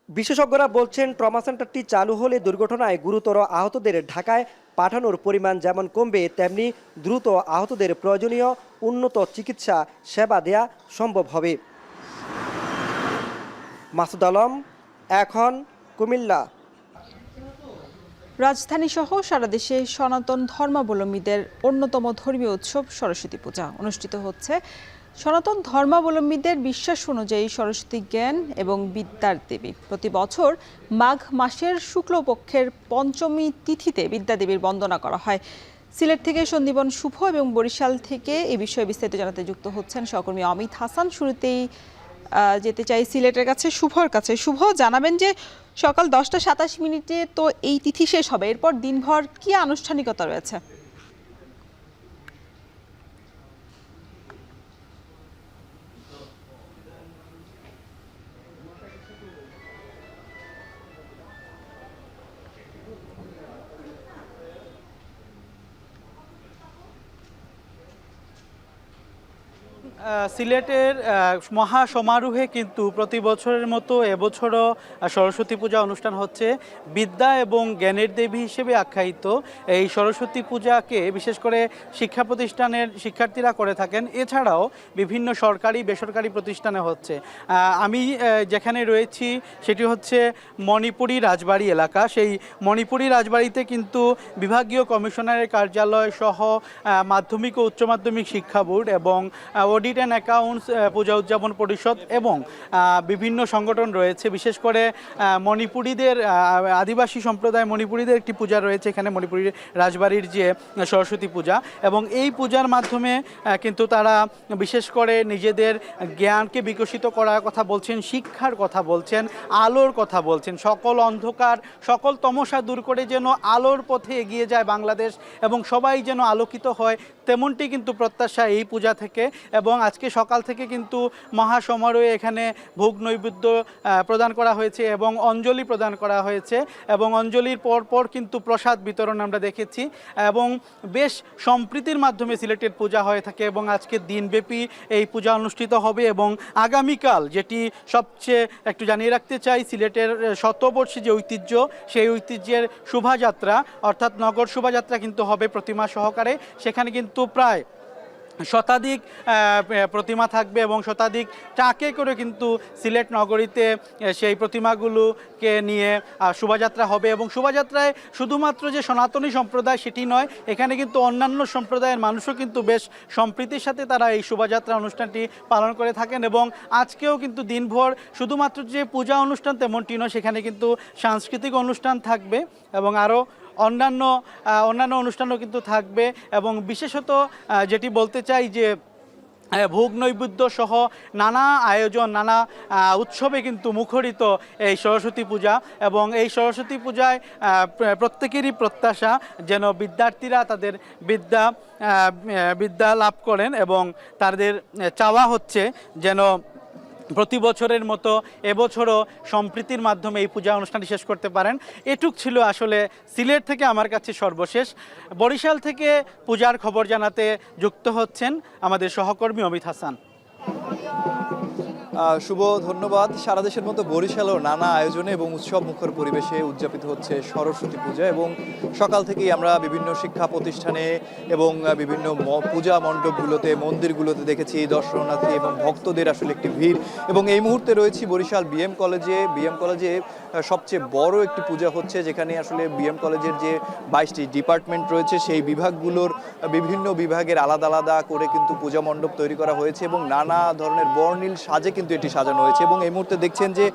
বিশেষজ্ঞরা বলছেন, ট্রমা সেন্টারটি চালু হলে দুর্ঘটনায় গুরুতর আহতদের ঢাকায় পাঠানোর পরিমাণ যেমন কমবে, তেমনি দ্রুত আহতদের প্রয়োজনীয় উন্নত চিকিৎসা সেবা দেয়া সম্ভব হবে। মাসুদ আলম, এখন, কুমিল্লা। রাজধানী সহ সারা দেশে সনাতন ধর্মাবলম্বীদের অন্যতম ধর্মীয় উৎসব সরস্বতী পূজা অনুষ্ঠিত হচ্ছে। সনাতন ধর্মাবলম্বীদের বিশ্বাস অনুযায়ী সরস্বতী জ্ঞান এবং বিদ্যার দেবী। প্রতি বছর মাঘ মাসের শুক্লপক্ষের পঞ্চমী তিথিতে বিদ্যাদেবীর বন্দনা করা হয়। সিলেট থেকে সন্দীপন শুভ এবং বরিশাল থেকে এই বিষয়ে বিস্তারিত জানাতে যুক্ত হচ্ছেন সহকর্মী অমিত হাসান। শুরুতেই যেতে চাই সিলেটের কাছে, শুভর কাছে। শুভ, জানাবেন যে সকাল 10টা 27 তো এই তিথি শেষ হবে, এরপর দিনভর কি আনুষ্ঠানিকতা রয়েছে? সিলেটের মহা সমারোহে কিন্তু প্রতি বছরের মতো এবছরও সরস্বতী পূজা অনুষ্ঠান হচ্ছে। বিদ্যা এবং জ্ঞানের দেবী হিসেবে আখ্যায়িত এই সরস্বতী পূজাকে বিশেষ করে শিক্ষা প্রতিষ্ঠানের শিক্ষার্থীরা করে থাকেন, এছাড়াও বিভিন্ন সরকারি বেসরকারি প্রতিষ্ঠানে হচ্ছে। আমি যেখানে রয়েছি সেটি হচ্ছে মণিপুরি রাজবাড়ি এলাকা। সেই মণিপুরি রাজবাড়িতে কিন্তু বিভাগীয় কমিশনারের কার্যালয় সহ মাধ্যমিক ও উচ্চ মাধ্যমিক শিক্ষা বোর্ড এবং অডিট অ্যান্ড অ্যাকাউন্টস পূজা উদযাপন পরিষদ এবং বিভিন্ন সংগঠন রয়েছে। বিশেষ করে মণিপুরীদের আদিবাসী সম্প্রদায় মণিপুরীদের একটি পূজা রয়েছে এখানে, মণিপুরী রাজবাড়ির যে সরস্বতী পূজা, এবং এই পূজার মাধ্যমে কিন্তু তারা বিশেষ করে নিজেদের জ্ঞানকে বিকশিত করার কথা বলছেন, শিক্ষার কথা বলছেন, আলোর কথা বলছেন। সকল অন্ধকার, সকল তমসা দূর করে যেন আলোর পথে এগিয়ে যায় বাংলাদেশ এবং সবাই যেন আলোকিত হয়, তেমনটি কিন্তু প্রত্যাশা এই পূজা থেকে। এবং আজকে সকাল থেকে কিন্তু মহা সমারোহে এখানে ভোগ নৈবেদ্য প্রদান করা হয়েছে এবং অঞ্জলি প্রদান করা হয়েছে, এবং অঞ্জলির পর কিন্তু প্রসাদ বিতরণ আমরা দেখেছি, এবং বেশ সম্প্রীতির মাধ্যমে সিলেটের পূজা হয়ে থাকে। এবং আজকে দিনব্যাপী এই পূজা অনুষ্ঠিত হবে এবং আগামীকাল, যেটি সবচেয়ে একটু জানিয়ে রাখতে চাই, সিলেটের শতবর্ষী যে ঐতিহ্য, সেই ঐতিহ্যের শোভাযাত্রা অর্থাৎ নগর শোভাযাত্রা কিন্তু হবে প্রতিমা সহকারে। সেখানে কিন্তু প্রায় শতাধিক প্রতিমা থাকবে এবং শতাধিক ট্রাকে করে কিন্তু সিলেট নগরীতে সেই প্রতিমাগুলোকে নিয়ে শোভাযাত্রা হবে। এবং শোভাযাত্রায় শুধুমাত্র যে সনাতনী সম্প্রদায় সেটি নয়, এখানে কিন্তু অন্যান্য সম্প্রদায়ের মানুষও কিন্তু বেশ সম্প্রীতির সাথে তারা এই শোভাযাত্রা অনুষ্ঠানটি পালন করে থাকেন। এবং আজকেও কিন্তু দিনভর শুধুমাত্র যে পূজা অনুষ্ঠান তেমনটি নয়, সেখানে কিন্তু সাংস্কৃতিক অনুষ্ঠান থাকবে এবং আরও অন্যান্য অনুষ্ঠানও কিন্তু থাকবে। এবং বিশেষত যেটি বলতে চাই যে ভোগ নৈবেদ্য সহ নানা আয়োজন, নানা উৎসবে কিন্তু মুখরিত এই সরস্বতী পূজা। এবং এই সরস্বতী পূজায় প্রত্যেকেরই প্রত্যাশা যেন বিদ্যার্থীরা তাদের বিদ্যা লাভ করেন, এবং তাদের চাওয়া হচ্ছে যেন প্রতি বছরের মতো এবছরও সম্প্রীতির মাধ্যমে এই পূজা অনুষ্ঠানটি শেষ করতে পারেন। এটুক ছিল আসলে সিলেট থেকে আমার কাছে সর্বশেষ। বরিশাল থেকে পূজার খবর জানাতে যুক্ত হচ্ছেন আমাদের সহকর্মী অমিত হাসান। শুভ ধন্যবাদ। সারা দেশের মতো বরিশালেও নানা আয়োজনে এবং উৎসব মুখর পরিবেশে উদযাপিত হচ্ছে সরস্বতী পূজা এবং সকাল থেকেই আমরা বিভিন্ন শিক্ষা প্রতিষ্ঠানে এবং বিভিন্ন পূজা মণ্ডপগুলোতে মন্দিরগুলোতে দেখেছি দর্শনার্থী এবং ভক্তদের আসলে একটি ভিড়। এবং এই মুহূর্তে রয়েছি বরিশাল বিএম কলেজে সবচেয়ে বড় একটি পূজা হচ্ছে, যেখানে আসলে বিএম কলেজের যে 22টি ডিপার্টমেন্ট রয়েছে সেই বিভাগগুলোর বিভিন্ন বিভাগের আলাদা আলাদা করে কিন্তু পূজা মণ্ডপ তৈরি করা হয়েছে এবং নানা ধরনের বর্ণিল সাজে কিন্তু এটি সাজানো হয়েছে। এবং এই মুহূর্তে দেখছেন যে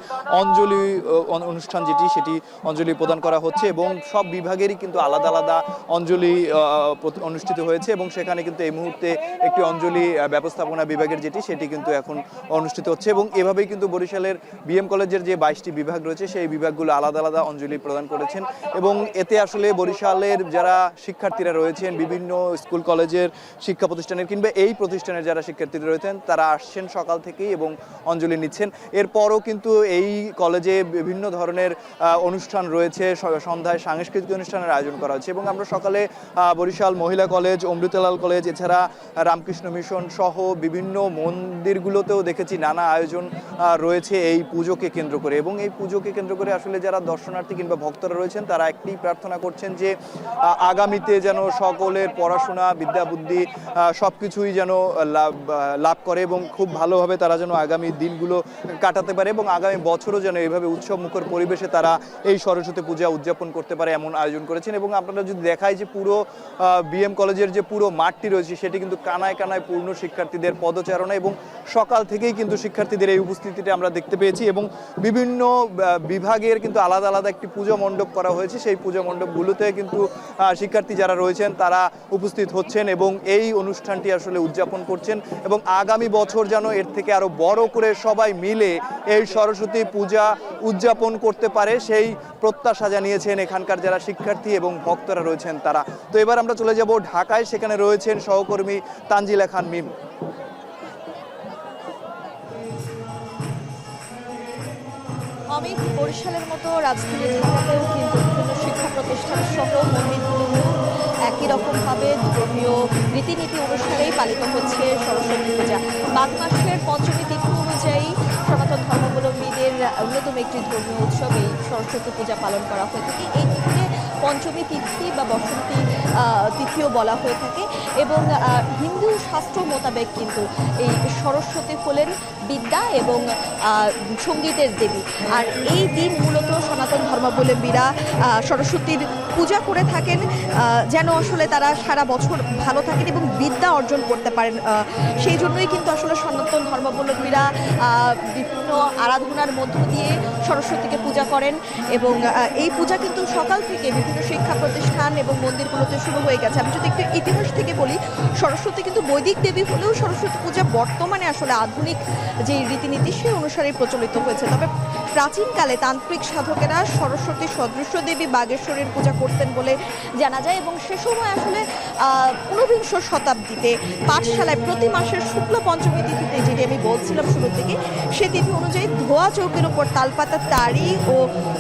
অঞ্জলি অনুষ্ঠান সেটি অঞ্জলি প্রদান করা হচ্ছে এবং সব বিভাগেরই কিন্তু আলাদা আলাদা অঞ্জলি অনুষ্ঠিত হয়েছে এবং সেখানে কিন্তু এই মুহূর্তে একটি অঞ্জলি ব্যবস্থাপনা বিভাগের সেটি কিন্তু এখন অনুষ্ঠিত হচ্ছে। এবং এভাবেই কিন্তু বরিশালের বিএম কলেজের যে 22টি বিভাগ রয়েছে সেই বিভাগগুলো আলাদা আলাদা অঞ্জলি প্রদান করেছেন এবং এতে আসলে বরিশালের যারা শিক্ষার্থীরা রয়েছেন বিভিন্ন স্কুল কলেজের শিক্ষা প্রতিষ্ঠানের কিংবা এই প্রতিষ্ঠানের যারা শিক্ষার্থীরা রয়েছেন তারা আসছেন সকাল থেকেই এবং অঞ্জলি নিচ্ছেন। এরপরও কিন্তু এই কলেজে বিভিন্ন ধরনের অনুষ্ঠান রয়েছে, সন্ধ্যায় সাংস্কৃতিক অনুষ্ঠানের আয়োজন করা হচ্ছে এবং আমরা সকালে বরিশাল মহিলা কলেজ, অমৃতলাল কলেজ, এছাড়া রামকৃষ্ণ মিশন সহ বিভিন্ন মন্দিরগুলোতেও দেখেছি নানা আয়োজন রয়েছে এই পুজোকে কেন্দ্র করে। এবং এই পুজোকে কেন্দ্র করে আসলে যারা দর্শনার্থী কিংবা ভক্তরা রয়েছেন তারা একটি প্রার্থনা করছেন যে আগামীতে যেন সকলের পড়াশোনা বিদ্যা বুদ্ধি সবকিছুই যেন লাভ করে এবং খুব ভালোভাবে তারা যেন আগামী দিনগুলো কাটাতে পারে এবং আগামী বছরও যেন এইভাবে উৎসব মুখর পরিবেশে তারা এই সরস্বতী পূজা উদযাপন করতে পারে এমন আয়োজন করেছেন। এবং আপনারা যদি দেখায় যে পুরো বিএম কলেজের যে পুরো মাঠটি রয়েছে সেটি কিন্তু কানায় কানায় পূর্ণ শিক্ষার্থীদের পদচারণা এবং সকাল থেকেই কিন্তু শিক্ষার্থীদের এই উপস্থিতিটা আমরা দেখতে পেয়েছি এবং বিভিন্ন বিভাগের কিন্তু আলাদা আলাদা একটি পূজা মণ্ডপ করা হয়েছে। সেই পূজা মণ্ডপগুলোতে কিন্তু শিক্ষার্থী যারা রয়েছেন তারা উপস্থিত হচ্ছেন এবং এই অনুষ্ঠানটি আসলে উদযাপন করছেন এবং আগামী বছর যেন এর থেকে আরো বড় করে সবাই মিলে এই সরস্বতী পূজা উদযাপন করতে পারে সেই প্রত্যাশা জানিয়েছেন এখানকার যারা শিক্ষার্থী এবং ভক্তরা রয়েছেন তারা। তো এবার আমরা চলে যাব ঢাকায়, সেখানে রয়েছেন সহকর্মী তানজিলা খান মিম। অমিত, বরিশালের মতো রাজধানী ঢাকাতেও কিন্তু বিভিন্ন শিক্ষা প্রতিষ্ঠান সহ মন্দিরগুলোতেও একই রকমভাবে ধর্মীয় রীতিনীতি অনুসারেই পালিত হচ্ছে সরস্বতী পূজা। মাঘ মাসের পঞ্চমী তিথি অনুযায়ী সনাতন ধর্মাবলম্বীদের অন্যতম একটি ধর্মীয় উৎসব এই সরস্বতী পূজা পালন করা হয়ে থাকে। এই তিথিকে পঞ্চমী তিথি বা বসন্তী তিথিও বলা হয়ে থাকে এবং হিন্দু শাস্ত্র মোতাবেক কিন্তু এই সরস্বতী হলেন বিদ্যা এবং সঙ্গীতের দেবী। আর এই দিন মূলত সনাতন ধর্মাবলম্বীরা সরস্বতীর পূজা করে থাকেন যেন আসলে তারা সারা বছর ভালো থাকেন এবং বিদ্যা অর্জন করতে পারেন। সেই জন্যই কিন্তু আসলে সনাতন ধর্মাবলম্বীরা বিভিন্ন আরাধনার মধ্য দিয়ে সরস্বতীকে পূজা করেন এবং এই পূজা কিন্তু সকাল থেকে বিভিন্ন শিক্ষা প্রতিষ্ঠান এবং মন্দিরগুলোতে শুরু হয়ে গেছে। আমি যদি একটু ইতিহাস থেকে বলি, সরস্বতী কিন্তু বৈদিক দেবী হলেও সরস্বতী পূজা বর্তমানে আসলে আধুনিক যে রীতিনীতি সেই অনুসারে প্রচলিত হয়েছে। তবে প্রাচীনকালে তান্ত্রিক সাধকেরা সরস্বতী সদৃশ্য দেবী বাগেশ্বরীর পূজা করতেন বলে জানা যায় এবং সে সময় আসলে 19বিংশ শতাব্দীতে পাঠশালায় প্রতি মাসের শুক্ল পঞ্চমী তিথিতে, যেটি আমি বলছিলাম শুরু থেকে, সে তিথি অনুযায়ী ধোয়া চৌকির উপর তালপাতা তাড়ি ও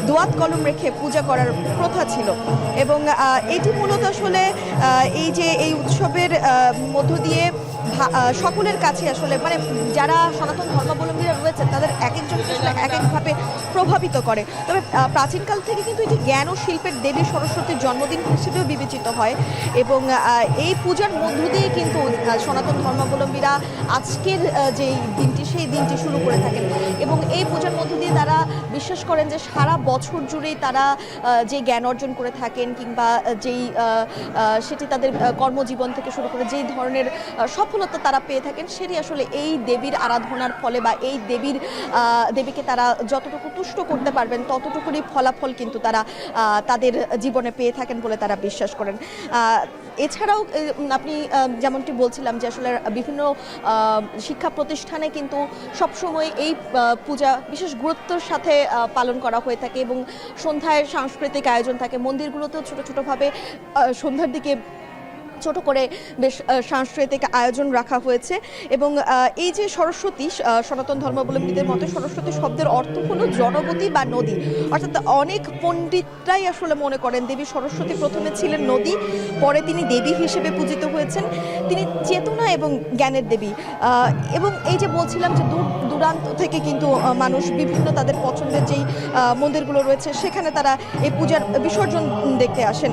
দোয়াত কলম রেখে পূজা করার প্রথা ছিল এবং এটি মূলত আসলে এই উৎসবের মধ্য দিয়ে সকলের কাছে আসলে মানে যারা সনাতন ধর্মাবলম্বীরা রয়েছে তাদের এক একজনকে এক একভাবে প্রভাবিত করে। তবে প্রাচীনকাল থেকে কিন্তু এটি জ্ঞান ও শিল্পের দেবী সরস্বতীর জন্মদিন হিসেবেও বিবেচিত হয় এবং এই পূজার মধ্য দিয়ে কিন্তু সনাতন ধর্মাবলম্বীরা আজকের যে দিনটি সেই দিনটি শুরু করে থাকেন এবং এই পূজার মধ্য দিয়ে তারা বিশ্বাস করেন যে সারা বছর জুড়েই তারা যে জ্ঞান অর্জন করে থাকেন কিংবা যেই সেটি তাদের কর্মজীবন থেকে শুরু করে যেই ধরনের সফলতা তারা পেয়ে থাকেন সেটি আসলে এই দেবীর আরাধনার ফলে বা এই দেবীকে তারা যতটুকু তুষ্ট করতে পারবেন ততটুকুই ফলাফল কিন্তু তারা তাদের জীবনে পেয়ে থাকেন বলে তারা বিশ্বাস করেন। এছাড়াও আপনি যেমনটি বলছিলাম যে আসলে বিভিন্ন শিক্ষা প্রতিষ্ঠানে কিন্তু সবসময় এই পূজা বিশেষ গুরুত্বের সাথে পালন করা হয়ে থাকে এবং সন্ধ্যায় সাংস্কৃতিক আয়োজন থাকে। মন্দিরগুলোতেও ছোটো ছোটোভাবে সন্ধ্যার দিকে ছোট করে বেশ সাংস্কৃতিক আয়োজন রাখা হয়েছে এবং এই যে সরস্বতী, সনাতন ধর্মাবলম্বীদের মতে সরস্বতী শব্দের অর্থ হলো জনবতী বা নদী। অর্থাৎ অনেক পণ্ডিতরাই আসলে মনে করেন দেবী সরস্বতী প্রথমে ছিলেন নদী, পরে তিনি দেবী হিসেবে পূজিত হয়েছেন। তিনি চেতনা এবং জ্ঞানের দেবী। এবং এই যে বলছিলাম যে দূর দূরান্ত থেকে কিন্তু মানুষ বিভিন্ন তাদের পছন্দের যেই মন্দিরগুলো রয়েছে সেখানে তারা এই পূজার বিসর্জন দেখতে আসেন।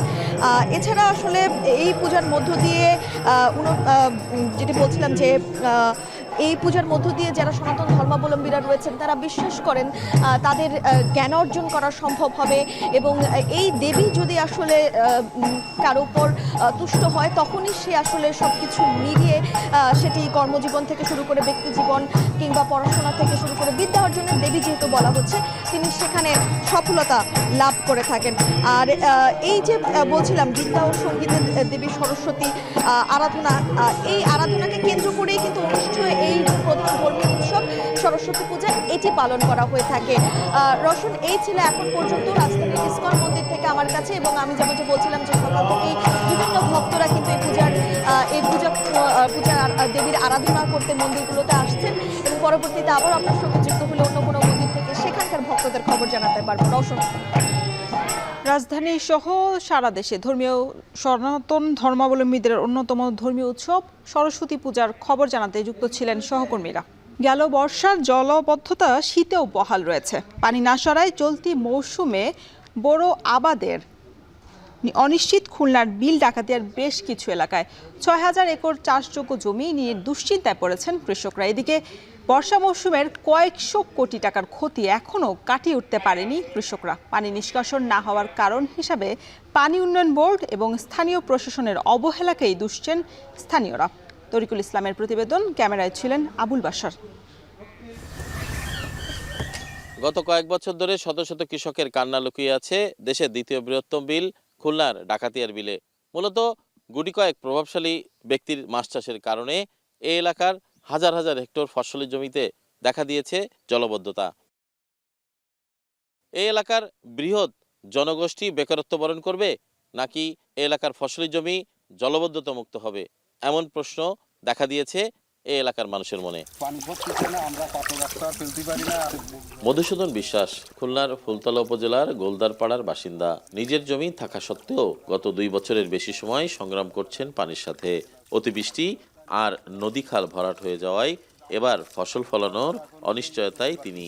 এছাড়া আসলে এই পূজার মধ্য দিয়ে যেটি বলছিলাম যে এই পূজার মধ্য দিয়ে যারা সনাতন ধর্মাবলম্বীরা রয়েছেন তারা বিশ্বাস করেন তাদের জ্ঞান অর্জন করা সম্ভব হবে এবং এই দেবী যদি আসলে কারো উপর তুষ্ট হয় তখনই সে আসলে সব কিছু মিলিয়ে সেটি কর্মজীবন থেকে শুরু করে ব্যক্তি জীবন কিংবা পড়াশোনা থেকে শুরু করে বিদ্যা অর্জনের দেবী যেহেতু বলা হচ্ছে তিনি সেখানে সফলতা লাভ করে থাকেন। আর এই যে বলছিলাম বিদ্যা ও সঙ্গীতের দেবী সরস্বতী আরাধনা, এই আরাধনাকে কেন্দ্র করেই কিন্তু অনুষ্ঠিত এই প্রধান ধর্মীয় উৎসব সরস্বতী পূজা এটি পালন করা হয়ে থাকে। রওশন, এই ছিল এখন পর্যন্ত রাজধানীর ইসকন মন্দির থেকে আমার কাছে, এবং আমি যেমন বলছিলাম যে সকাল থেকেই বিভিন্ন ভক্তরা কিন্তু এই পূজার দেবীর আরাধনা করতে মন্দিরগুলোতে আসছেন এবং পরবর্তীতে আবার আপনার সঙ্গে যুক্ত হলে অন্য কোনো মন্দির থেকে সেখানকার ভক্তদের খবর জানাতে পারবো। রওশন। রাজধানী সহ সারা দেশে সনাতন ধর্মাবলম্বীদের অন্যতম ধর্মীয় উৎসব সরস্বতী পূজার খবর জানাতে যুক্ত ছিলেন সহকর্মীরা। গেল বর্ষার জলবদ্ধতা শীতেও বহাল রয়েছে। পানি না সরায় চলতি মৌসুমে বড় আবাদের অনিশ্চিত খুলনার বিল ডাকাতিয়ার বেশ কিছু এলাকায় ৬,০০০ একর চাষযোগ্য জমি নিয়ে দুশ্চিন্তায় পড়েছেন কৃষকরা। এদিকে বর্ষা মৌসুমের কয়েকশো কোটি টাকার ক্ষতি এখনও কাটিয়ে উঠতে পারেনি কৃষকরা। পানি নিষ্কাশন না হওয়ার কারণ হিসাবে পানি উন্নয়ন বোর্ড এবং স্থানীয় প্রশাসনের অবহেলাকেই দুষছেন স্থানীয়রা। তরিকুল ইসলামের প্রতিবেদন, ক্যামেরায় ছিলেন আবুল বাশার। গত কয়েক বছর ধরে শত শত কৃষকের কান্না লুকিয়ে আছে দেশের দ্বিতীয় বৃহত্তম বিল খুলনার ডাকাতিয়ার বিলে। মূলত গুটি কয়েক প্রভাবশালী ব্যক্তির মাছ চাষের কারণে এই এলাকার হাজার হাজার হেক্টর ফসলি জমিতে দেখা দিয়েছে জলবদ্ধতা। এই এলাকার বৃহৎ জনগোষ্ঠী বেকারত্ব বরণ করবে নাকি এই এলাকার ফসলি জমি জলবদ্ধতা মুক্ত হবে, এমন প্রশ্ন দেখা দিয়েছে এই এলাকার মানুষের মনে। মধুসূদন বিশ্বাস খুলনার ফুলতলা উপজেলার গোলদারপাড়ার বাসিন্দা। নিজের জমি থাকা সত্ত্বেও গত 2 বছরের বেশি সময় সংগ্রাম করছেন পানির সাথে। অতিবৃষ্টি আর নদী খাল ভরাট হয়ে যাওয়ায় এবার ফসল ফলানোর অনিশ্চয়তায় তিনি।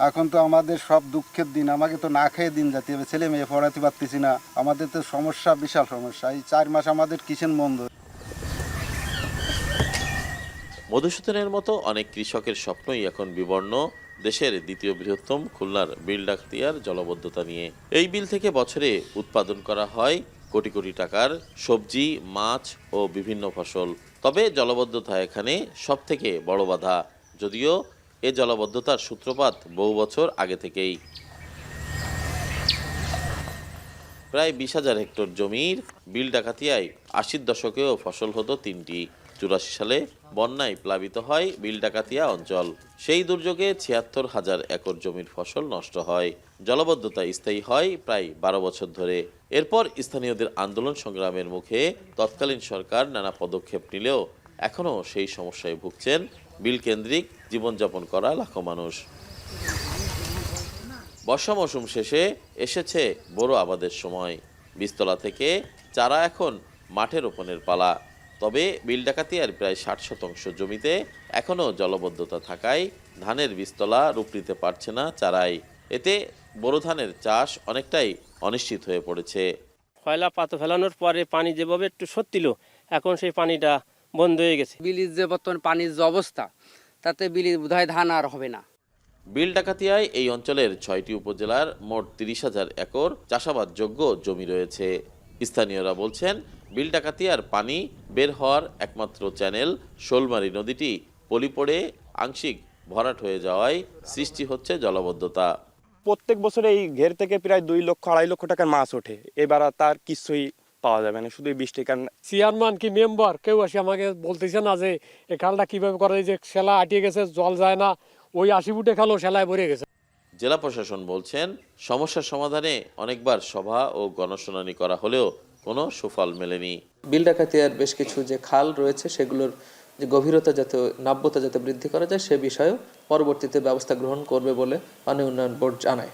এখন তো আমাদের সব দুঃখের দিন, আমাকে তো না খেয়ে দিন যেতে হবে, ছেলে মেয়ে পড়াতে পারতেছি না, আমাদের তো সমস্যা, বিশাল সমস্যা। এই 4 মাস আমাদের কিষেন বন্ধ। মধুসূদনের মতো অনেক কৃষকের স্বপ্নই এখন বিবর্ণ দেশের দ্বিতীয় বৃহত্তম খুলনার বিল ডাকাতিয়ার জলবদ্ধতা নিয়ে। এই বিল থেকে বছরে উৎপাদন করা হয় কোটি কোটি টাকার সবজি, মাছ ও বিভিন্ন ফসল। তবে জলবদ্ধতা এখানে সবথেকে বড় বাধা, যদিও এ জলবদ্ধতার সূত্রপাত বহু বছর আগে থেকেই। প্রায় 20,000 হেক্টর জমির বিল ডাকাতিয়ায় 80-র দশকেও ফসল হতো 3টি। 84 সালে বন্যায় প্লাবিত হয় বিল ডাকাতিয়া অঞ্চল। সেই দুর্যোগে 76,000 একর জমির ফসল নষ্ট হয়। জলবদ্ধতা স্থায়ী হয় প্রায় 12 বছর ধরে। এরপর স্থানীয়দের আন্দোলন সংগ্রামের মুখে তৎকালীন সরকার নানা পদক্ষেপ নিলেও এখনও সেই সমস্যায় ভুগছেন বিল কেন্দ্রিক জীবনযাপন করা লাখো মানুষ। বর্ষা মৌসুম শেষে এসেছে বড় আবাদের সময়। বীজতলা থেকে চারা এখন মাঠে রোপণের পালা। তবে বিল ডাকাতিয়ার প্রায় 60% জমিতে এখনও জলবদ্ধতা থাকায় ধানের বীজতলা রূপ নিতে পারছে না চারাই। এতে বোরো ধানের চাষ অনেকটাই অনিশ্চিত হয়ে পড়েছে। কয়লা পাতা ফেলানোর পরে পানি যেভাবে একটু সরছিল, এখন সেই পানিটা বন্ধ হয়ে গেছে। বিলির যে বর্তমান পানির যে অবস্থা, তাতে বিলির বোধহয় ধান আর হবে না। বিল ডাকাতিয়ায় এই অঞ্চলের 6টি উপজেলার মোট 30,000 একর চাষাবাদযোগ্য জমি রয়েছে। স্থানীয়রা বলছেন বিল ডাকাতিয়ার পানি বের হওয়ার একমাত্র চ্যানেল শোলমারি নদীটি পলি পড়ে আংশিক ভরাট হয়ে যাওয়ায় সৃষ্টি হচ্ছে জলবদ্ধতা। প্রত্যেক বছর এই ঘের থেকে প্রায় 2-2.5 লক্ষ টাকার মাছ ওঠে, এবার তার কিছুই পাওয়া যাবে না, শুধু বৃষ্টির কারণে। চেয়ারম্যান কি মেম্বার কেউ আসে আমাকে বলতেছে না যে এই খালটা কিভাবে করে, যে সেলা আটিয়ে গেছে, জল যায় না, ওই 80 ফুটে খালও সেলায় ভরে গেছে। জেলা প্রশাসন বলছেন সমস্যার সমাধানে অনেকবার সভা ও গণশুনানি করা হলেও কোনো সুফল মেলেনি। বিল ডাকাতিয়ার বেশ কিছু যে খাল রয়েছে সেগুলোর যে গভীরতা যাতে নাব্যতা যাতে বৃদ্ধি করা যায় সে বিষয়েও পরবর্তীতে ব্যবস্থা গ্রহণ করবে বলে পানি উন্নয়ন বোর্ড জানায়।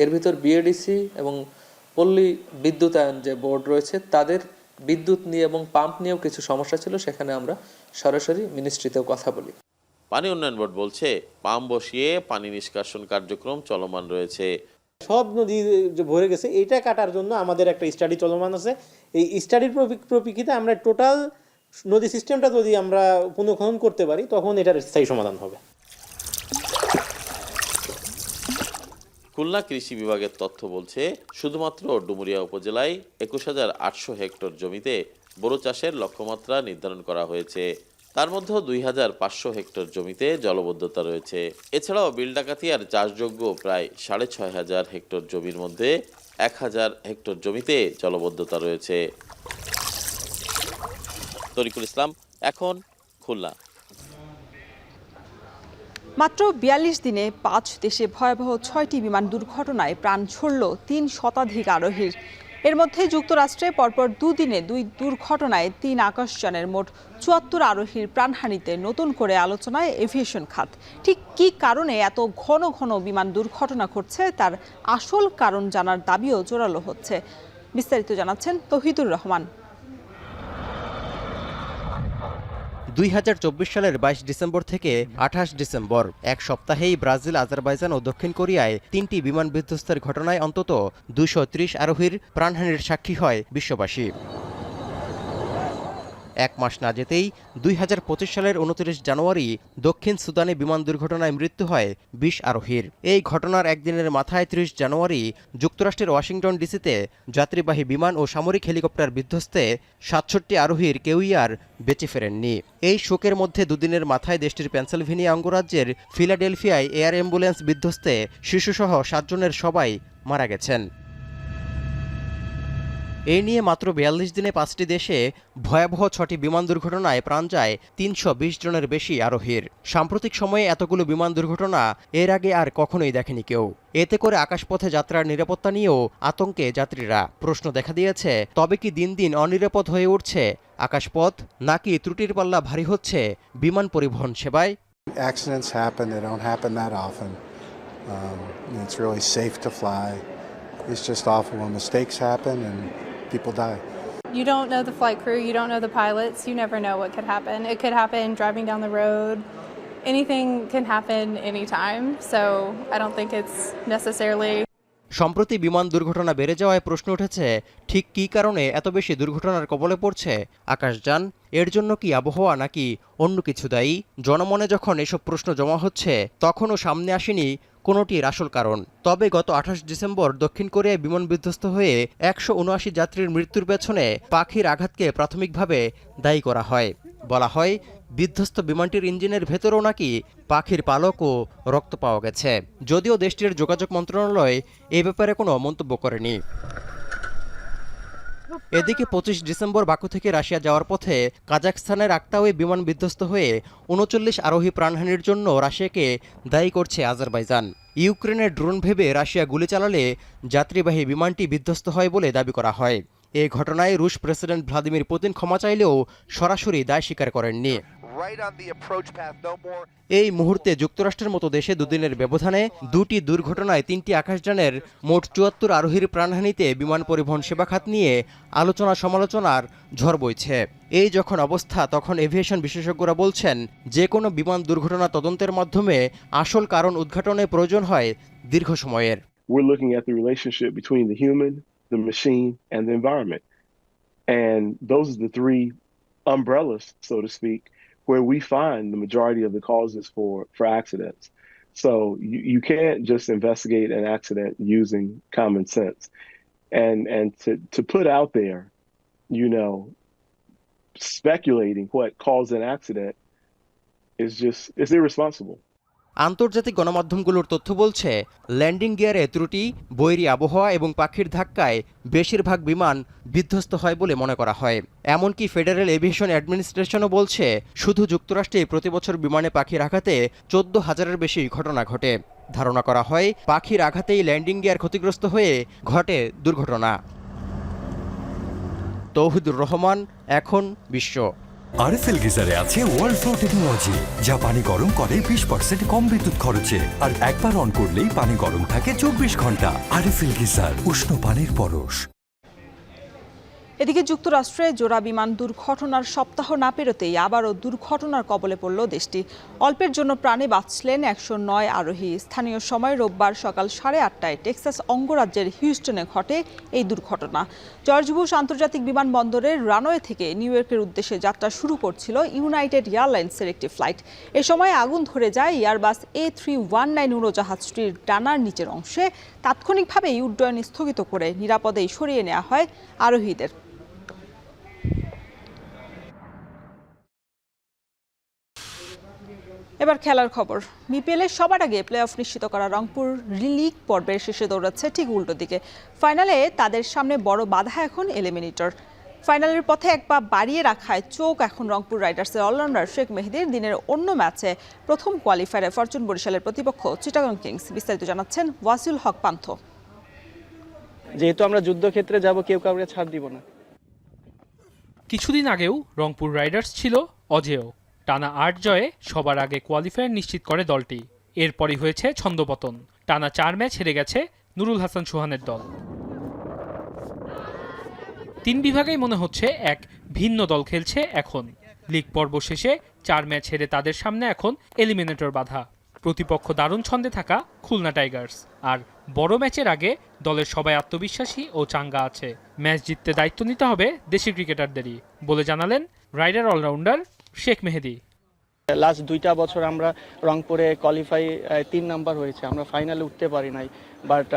এর ভিতর বিএডিসি এবং পল্লী বিদ্যুতায়ন যে বোর্ড রয়েছে তাদের বিদ্যুৎ নিয়ে এবং পাম্প নিয়েও কিছু সমস্যা ছিল, সেখানে আমরা সরাসরি মিনিস্ট্রিতেও কথা বলি। পানি উন্নয়ন বোর্ড বলছে পাম্প বসিয়ে পানি নিষ্কাশন কার্যক্রম চলমান রয়েছে। সব নদী যে ভরে গেছে এইটা কাটার জন্য আমাদের একটা স্টাডি চলমান আছে। এই স্টাডির প্রপিক্ষিতে আমরা টোটাল নদী সিস্টেমটা যদি আমরা পুনঃখনন করতে পারি তখন এটার স্থায়ী সমাধান হবে। খুলনা কৃষি বিভাগের তথ্য বলছে শুধুমাত্র ডুমুরিয়া উপজেলায় ২১,৮০০ হেক্টর জমিতে বোরো চাষের লক্ষ্যমাত্রা নির্ধারণ করা হয়েছে। তার মধ্যে ২,৫০০ হেক্টর জমিতে জলবদ্ধতা রয়েছে। এছাড়াও বিল ডাকাতিয়ার চাষযোগ্য প্রায় ৬,৫০০ হেক্টর জমির মধ্যে ১,০০০ হেক্টর জমিতে জলবদ্ধতা রয়েছে। তরিকুল ইসলাম, এখন খুলনা। মাত্র ৪২ দিনে ৫ দেশে ভয়াবহ ৬টি বিমান দুর্ঘটনায় প্রাণ ছড়ল ৩ শতাধিক আরোহীর। এর মধ্যে যুক্তরাষ্ট্রে পরপর দুদিনে ২ দুর্ঘটনায় ৩ আকাশযানের মোট ৭৪ আরোহীর প্রাণহানিতে নতুন করে আলোচনায় এভিয়েশন খাত। ঠিক কী কারণে এত ঘন ঘন বিমান দুর্ঘটনা ঘটছে তার আসল কারণ জানার দাবিও জোরালো হচ্ছে। বিস্তারিত জানাচ্ছেন তৌহিদুর রহমান। ২০২৪ সালের ২২ ডিসেম্বর থেকে ২৮ ডিসেম্বর এক সপ্তাহেই ব্রাজিল, আজারবাইজান ও দক্ষিণ কোরিয়ায় ৩টি বিমান বিধ্বস্তের ঘটনায় অন্তত ২৩০ আরোহীর প্রাণহানির সাক্ষী হয় বিশ্ববাসী। এক মাস না যেতেই ২০২৫ সালের ২৯ জানুয়ারি দক্ষিণ সুদানে বিমান দুর্ঘটনায় মৃত্যু হয় ২০ আরোহীর। এই ঘটনার একদিনের মাথায় ৩০ জানুয়ারি যুক্তরাষ্ট্রের ওয়াশিংটন ডিসিতে যাত্রীবাহী বিমান ও সামরিক হেলিকপ্টার বিধ্বস্তে ৬৭ আরোহীর কেউই আর বেঁচে ফেরেননি। এই শোকের মধ্যে দুদিনের মাথায় দেশটির পেনসিলভেনিয়া অঙ্গরাজ্যের ফিলাডেলফিয়ায় এয়ার অ্যাম্বুলেন্স বিধ্বস্তে শিশুসহ ৭ জনের সবাই মারা গেছেন। এই নিয়ে মাত্র ৪২ দিনে ৫টি দেশে ভয়াবহ ৬টি বিমান দুর্ঘটনায় প্রাণ যায় ৩২০ জনের বেশি আরোহীর। সাম্প্রতিক সময়ে এতগুলো বিমান দুর্ঘটনা এর আগে আর কখনোই দেখেনি কেউ। এতে করে আকাশপথে যাত্রার নিরাপত্তা নিয়েও আতঙ্কে যাত্রীরা। প্রশ্ন দেখা দিয়েছে, তবে কি দিন দিন অনিরাপদ হয়ে উঠছে আকাশপথ, নাকি ত্রুটির পাল্লা ভারী হচ্ছে বিমান পরিবহন সেবায়? Accidents happen, they don't happen that often. It's really safe to fly. It's just awful when mistakes happen and people die. You don't know the flight crew, you don't know the pilots, you never know what could happen. It could happen driving down the road. Anything can happen anytime, so I don't think it's necessarily. সম্প্রতি বিমান দুর্ঘটনা বেড়ে যাওয়ায় প্রশ্ন উঠেছে, ঠিক কী কারণে এত বেশি দুর্ঘটনার কবলে পড়ছে আকাশযান? এর জন্য কি আবহাওয়া নাকি অন্য কিছু দায়ী? জনমনে যখন এসব প্রশ্ন জমা হচ্ছে তখনও সামনে আসেনি কোনোটির আসল কারণ। তবে গত ২৮ ডিসেম্বর দক্ষিণ কোরিয়ায় বিমান বিধ্বস্ত হয়ে ১৭৯ যাত্রীর মৃত্যুর পেছনে পাখির আঘাতকে প্রাথমিকভাবে দায়ী করা হয়। বলা হয়, বিধ্বস্ত বিমানটির ইঞ্জিনের ভেতরেও নাকি পাখির পালক ও রক্ত পাওয়া গেছে। যদিও দেশটির যোগাযোগ মন্ত্রণালয় এ ব্যাপারে কোনো মন্তব্য করেনি। এদিকে ২৫ ডিসেম্বর বাকু থেকে রাশিয়া যাওয়ার পথে কাজাখস্তানের আক্তাউয়ে বিমান বিধ্বস্ত হয়ে ৩৯ আরোহী প্রাণহানির জন্য রাশিয়াকে দায়ী করছে আজারবাইজান। ইউক্রেনের ড্রোন ভেবে রাশিয়া গুলি চালালে যাত্রীবাহী বিমানটি বিধ্বস্ত হয় বলে দাবি করা হয়। এই ঘটনায় রুশ প্রেসিডেন্ট ভ্লাদিমির পুতিন ক্ষমা চাইলেও সরাসরি দায় স্বীকার করেননি। এই মুহূর্তে যুক্তরাষ্ট্রের মতো দেশে দুদিনের ব্যবধানে ২টি দুর্ঘটনায় ৩টি আকাশযানের মোট ৭৪ আরোহীর প্রাণহানিতে বিমান পরিবহন সেবা খাত নিয়ে আলোচনা সমালোচনার ঝড় বইছে। এই যখন অবস্থা, তখন এভিয়েশন বিশেষজ্ঞরা বলছেন, যে কোনো বিমান দুর্ঘটনা তদন্তের মাধ্যমে আসল কারণ উদ্ঘাটনে প্রয়োজন হয় দীর্ঘ সময়ের। We're looking at the relationship between the human, the machine, and the environment. And those are the three umbrellas, so to speak, where we find the majority of the causes for accidents. So you can't just investigate an accident using common sense. And to put out there, you know, speculating what caused an accident it's irresponsible. আন্তর্জাতিক গণমাধ্যমগুলোর তথ্য বলছে, landing গিয়ারে ত্রুটি, বৈরী আবহাওয়া এবং পাখির ধাক্কায় বেশিরভাগ বিমান বিধ্বস্ত হয় বলে মনে করা হয়। এমনকি ফেডারেল এভিয়েশন অ্যাডমিনিস্ট্রেশনও বলছে, শুধু যুক্তরাষ্ট্রে প্রতি বছর বিমানে পাখির আঘাতে ১৪,০০০-এর বেশি ঘটনা ঘটে। ধারণা করা হয়, পাখির আঘাতেই ল্যান্ডিং গিয়ার ক্ষতিগ্রস্ত হয়ে ঘটে দুর্ঘটনা। তৌহিদুর রহমান, এখন বিশ্ব। আরএফএল গিজারে আছে ওয়ার্ল্ড ফ্লো টেকনোলজি, যা পানি গরম করে 20% কম বিদ্যুৎ খরচে, আর একবার অন করলেই পানি গরম থাকে 24 ঘন্টা। আরএফএল গিজার, উষ্ণ পানির পরশ। এদিকে যুক্তরাষ্ট্রে জোড়া বিমান দুর্ঘটনার সপ্তাহ না পেরোতেই আবারও দুর্ঘটনার কবলে পড়ল দেশটি। অল্পের জন্য প্রাণে বাঁচলেন 109 আরোহী। স্থানীয় সময় রোববার সকাল 8:30টায় টেক্সাস অঙ্গরাজ্যের হিউস্টনে ঘটে এই দুর্ঘটনা। জর্জ বুশ আন্তর্জাতিক বিমানবন্দরের রানওয়ে থেকে নিউ ইয়র্কের উদ্দেশ্যে যাত্রা শুরু করছিল ইউনাইটেড এয়ারলাইন্সের একটি ফ্লাইট। এ সময় আগুন ধরে যায় এয়ারবাস A319 উড়োজাহাজটির ডানার নিচের অংশে। তাৎক্ষণিকভাবেই উড্ডয়ন স্থগিত করে নিরাপদেই সরিয়ে নেওয়া হয় আরোহীদের। এবার খেলার খবর। বিপিএলে সবার আগে প্লে অফ নিশ্চিত করা রংপুর লিগ পর্বের শেষে দৌড়াচ্ছে ঠিক উল্টো দিকে। ফাইনালে তাদের সামনে বড় বাধা এখন এলিমিনেটর। ফাইনালের পথে এক পা বাড়িয়ে রাখায় চোখ এখন রংপুর রাইডার্সের অলরাউন্ডার শেখ মেহেদীর। দিনের অন্য ম্যাচে প্রথম কোয়ালিফায়ারে ফরচুন বরিশালের প্রতিপক্ষ চিটাগং কিংস। বিস্তারিত জানাচ্ছেন ওয়াসিউল হক পান্থ। যেহেতু আমরা যুদ্ধক্ষেত্রে যাব, কেউ কাউকে ছাড় দিব না। কিছুদিন আগেও রংপুর রাইডার্স ছিল অজেয়। টানা 8 জয়ে সবার আগে কোয়ালিফায়ার নিশ্চিত করে দলটি। এরপরই হয়েছে ছন্দপতন। টানা 4 ম্যাচ হেরে গেছে নুরুল হাসান সোহানের দল। 3 বিভাগেই মনে হচ্ছে এক ভিন্ন দল খেলছে এখন। লিগ পর্ব শেষে 4 ম্যাচ হেরে তাদের সামনে এখন এলিমিনেটর বাধা। প্রতিপক্ষ দারুণ ছন্দে থাকা খুলনা টাইগার্স। আর বড় ম্যাচের আগে দলের সবাই আত্মবিশ্বাসী ও চাঙ্গা আছে। ম্যাচ জিততে দায়িত্ব নিতে হবে দেশি ক্রিকেটারদেরই বলে জানালেন রাইডার অলরাউন্ডার শেখ মেহেদী। লাস্ট 2টা বছর আমরা রংপুরে কোয়ালিফাই 3 নাম্বার হয়েছে, আমরা ফাইনালে উঠতে পারি নাই। বাট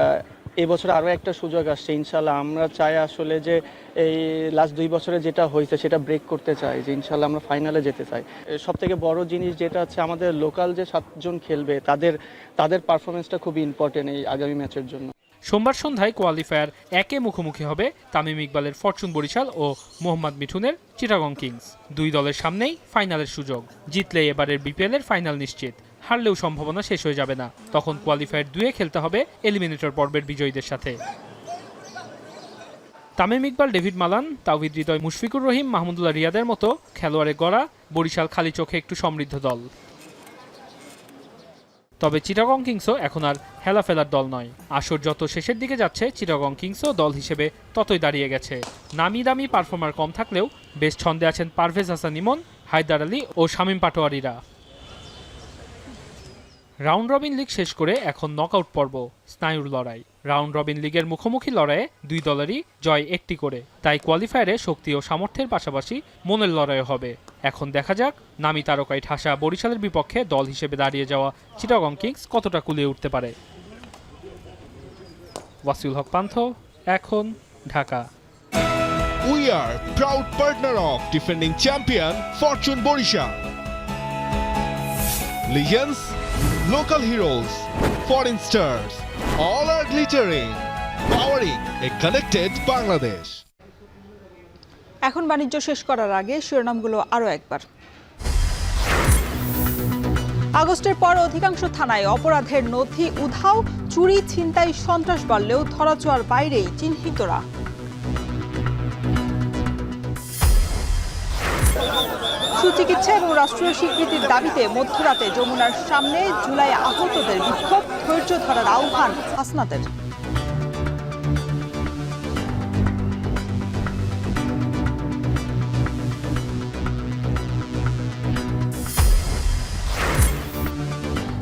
এবছর আরও একটা সুযোগ আসছে ইনশাল্লাহ। আমরা চাই আসলে যে এই লাস্ট 2 বছরে যেটা হয়েছে সেটা ব্রেক করতে চাই, যে ইনশাল্লাহ আমরা ফাইনালে যেতে চাই। সবথেকে বড় জিনিস যেটা হচ্ছে আমাদের লোকাল যে 7 জন খেলবে তাদের পারফরমেন্সটা খুবই ইম্পর্টেন্ট এই আগামী ম্যাচের জন্য। সোমবার সন্ধ্যায় কোয়ালিফায়ার 1-এ মুখোমুখি হবে তামিম ইকবালের ফরচুন বরিশাল ও মোহাম্মদ মিঠুনের চিটাগং কিংস। 2 দলের সামনেই ফাইনালের সুযোগ। জিতলে এবারের বিপিএলের ফাইনাল নিশ্চিত। হারলেও সম্ভাবনা শেষ হয়ে যাবে না। তখন কোয়ালিফায়ার 2-এ খেলতে হবে এলিমিনেটর পর্বের বিজয়ীদের সাথে। তামিম ইকবাল, ডেভিড মালান, তাওহিদ হৃদয়, মুশফিকুর রহিম, মাহমুদুল্লাহ রিয়াদের মতো খেলোয়াড়ে গড়া বরিশাল খালি চোখে একটু সমৃদ্ধ দল। তবে চিটাগং কিংসও এখন আর হেলাফেলার দল নয়। আসর যত শেষের দিকে যাচ্ছে চিটাগং কিংসও দল হিসেবে ততই দাঁড়িয়ে গেছে। নামি দামি পারফর্মার কম থাকলেও বেশ ছন্দে আছেন পারভেজ হাসান ইমন, হায়দার আলী ও শামীম পাটোয়ারিরা। রাউন্ড রবিন লিগ শেষ করে এখন নকআউট পর্ব, স্নায়ুর লড়াই। রাউন্ড রবিন লিগের মুখোমুখি লড়াইয়ে 2 দলেরই জয় 1টি করে। তাই কোয়ালিফায়ারে শক্তি ও সামর্থ্যের পাশাপাশি মনের লড়াইও হবে। এখন দেখা যাক নামি তারকায় ঠাসা বরিশালের বিপক্ষে দল হিসেবে দাঁড়িয়ে যাওয়া চিটাগং কিংস কতটা কুলিয়ে উঠতে পারে। ওয়াসিউল হক পান্থ, এখন, Dhaka. We are proud partner of defending champion Fortune Borishal. Legends, local heroes, foreign stars, all are glittering, powering a connected Bangladesh. এখন বাণিজ্য শেষ করার আগে শিরোনামগুলো আরও একবার। আগস্টের পর অধিকাংশ থানায় অপরাধের নথি উধাও, চুরি, ছিনতাই, সন্ত্রাস বাড়লেও ধরাছোঁয়ার বাইরেই চিহ্নিতরা। সুচিকিৎসা এবং রাষ্ট্রীয় স্বীকৃতির দাবিতে মধ্যরাতে যমুনার সামনে জুলাই আহতদের বিক্ষোভ, ধৈর্য ধরার আহ্বান হাসনাতের।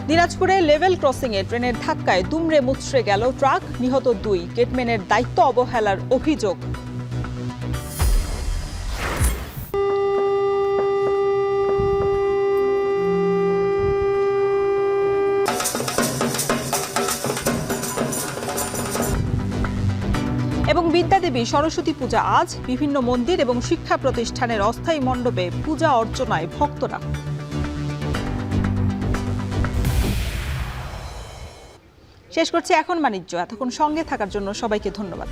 দিনাজপুরে লেভেল ক্রসিংয়ে ট্রেনের ধাক্কায় দুমড়ে মুচড়ে গেল ট্রাক, নিহত 2। গেটম্যানের দায়িত্ব অবহেলার অভিযোগ। এবং বিদ্যাদেবী সরস্বতী পূজা আজ। বিভিন্ন মন্দির এবং শিক্ষা প্রতিষ্ঠানের অস্থায়ী মণ্ডপে পূজা অর্চনায় ভক্তরা। শেষ করছি এখন বাণিজ্য। এতক্ষণ সঙ্গে থাকার জন্য সবাইকে ধন্যবাদ।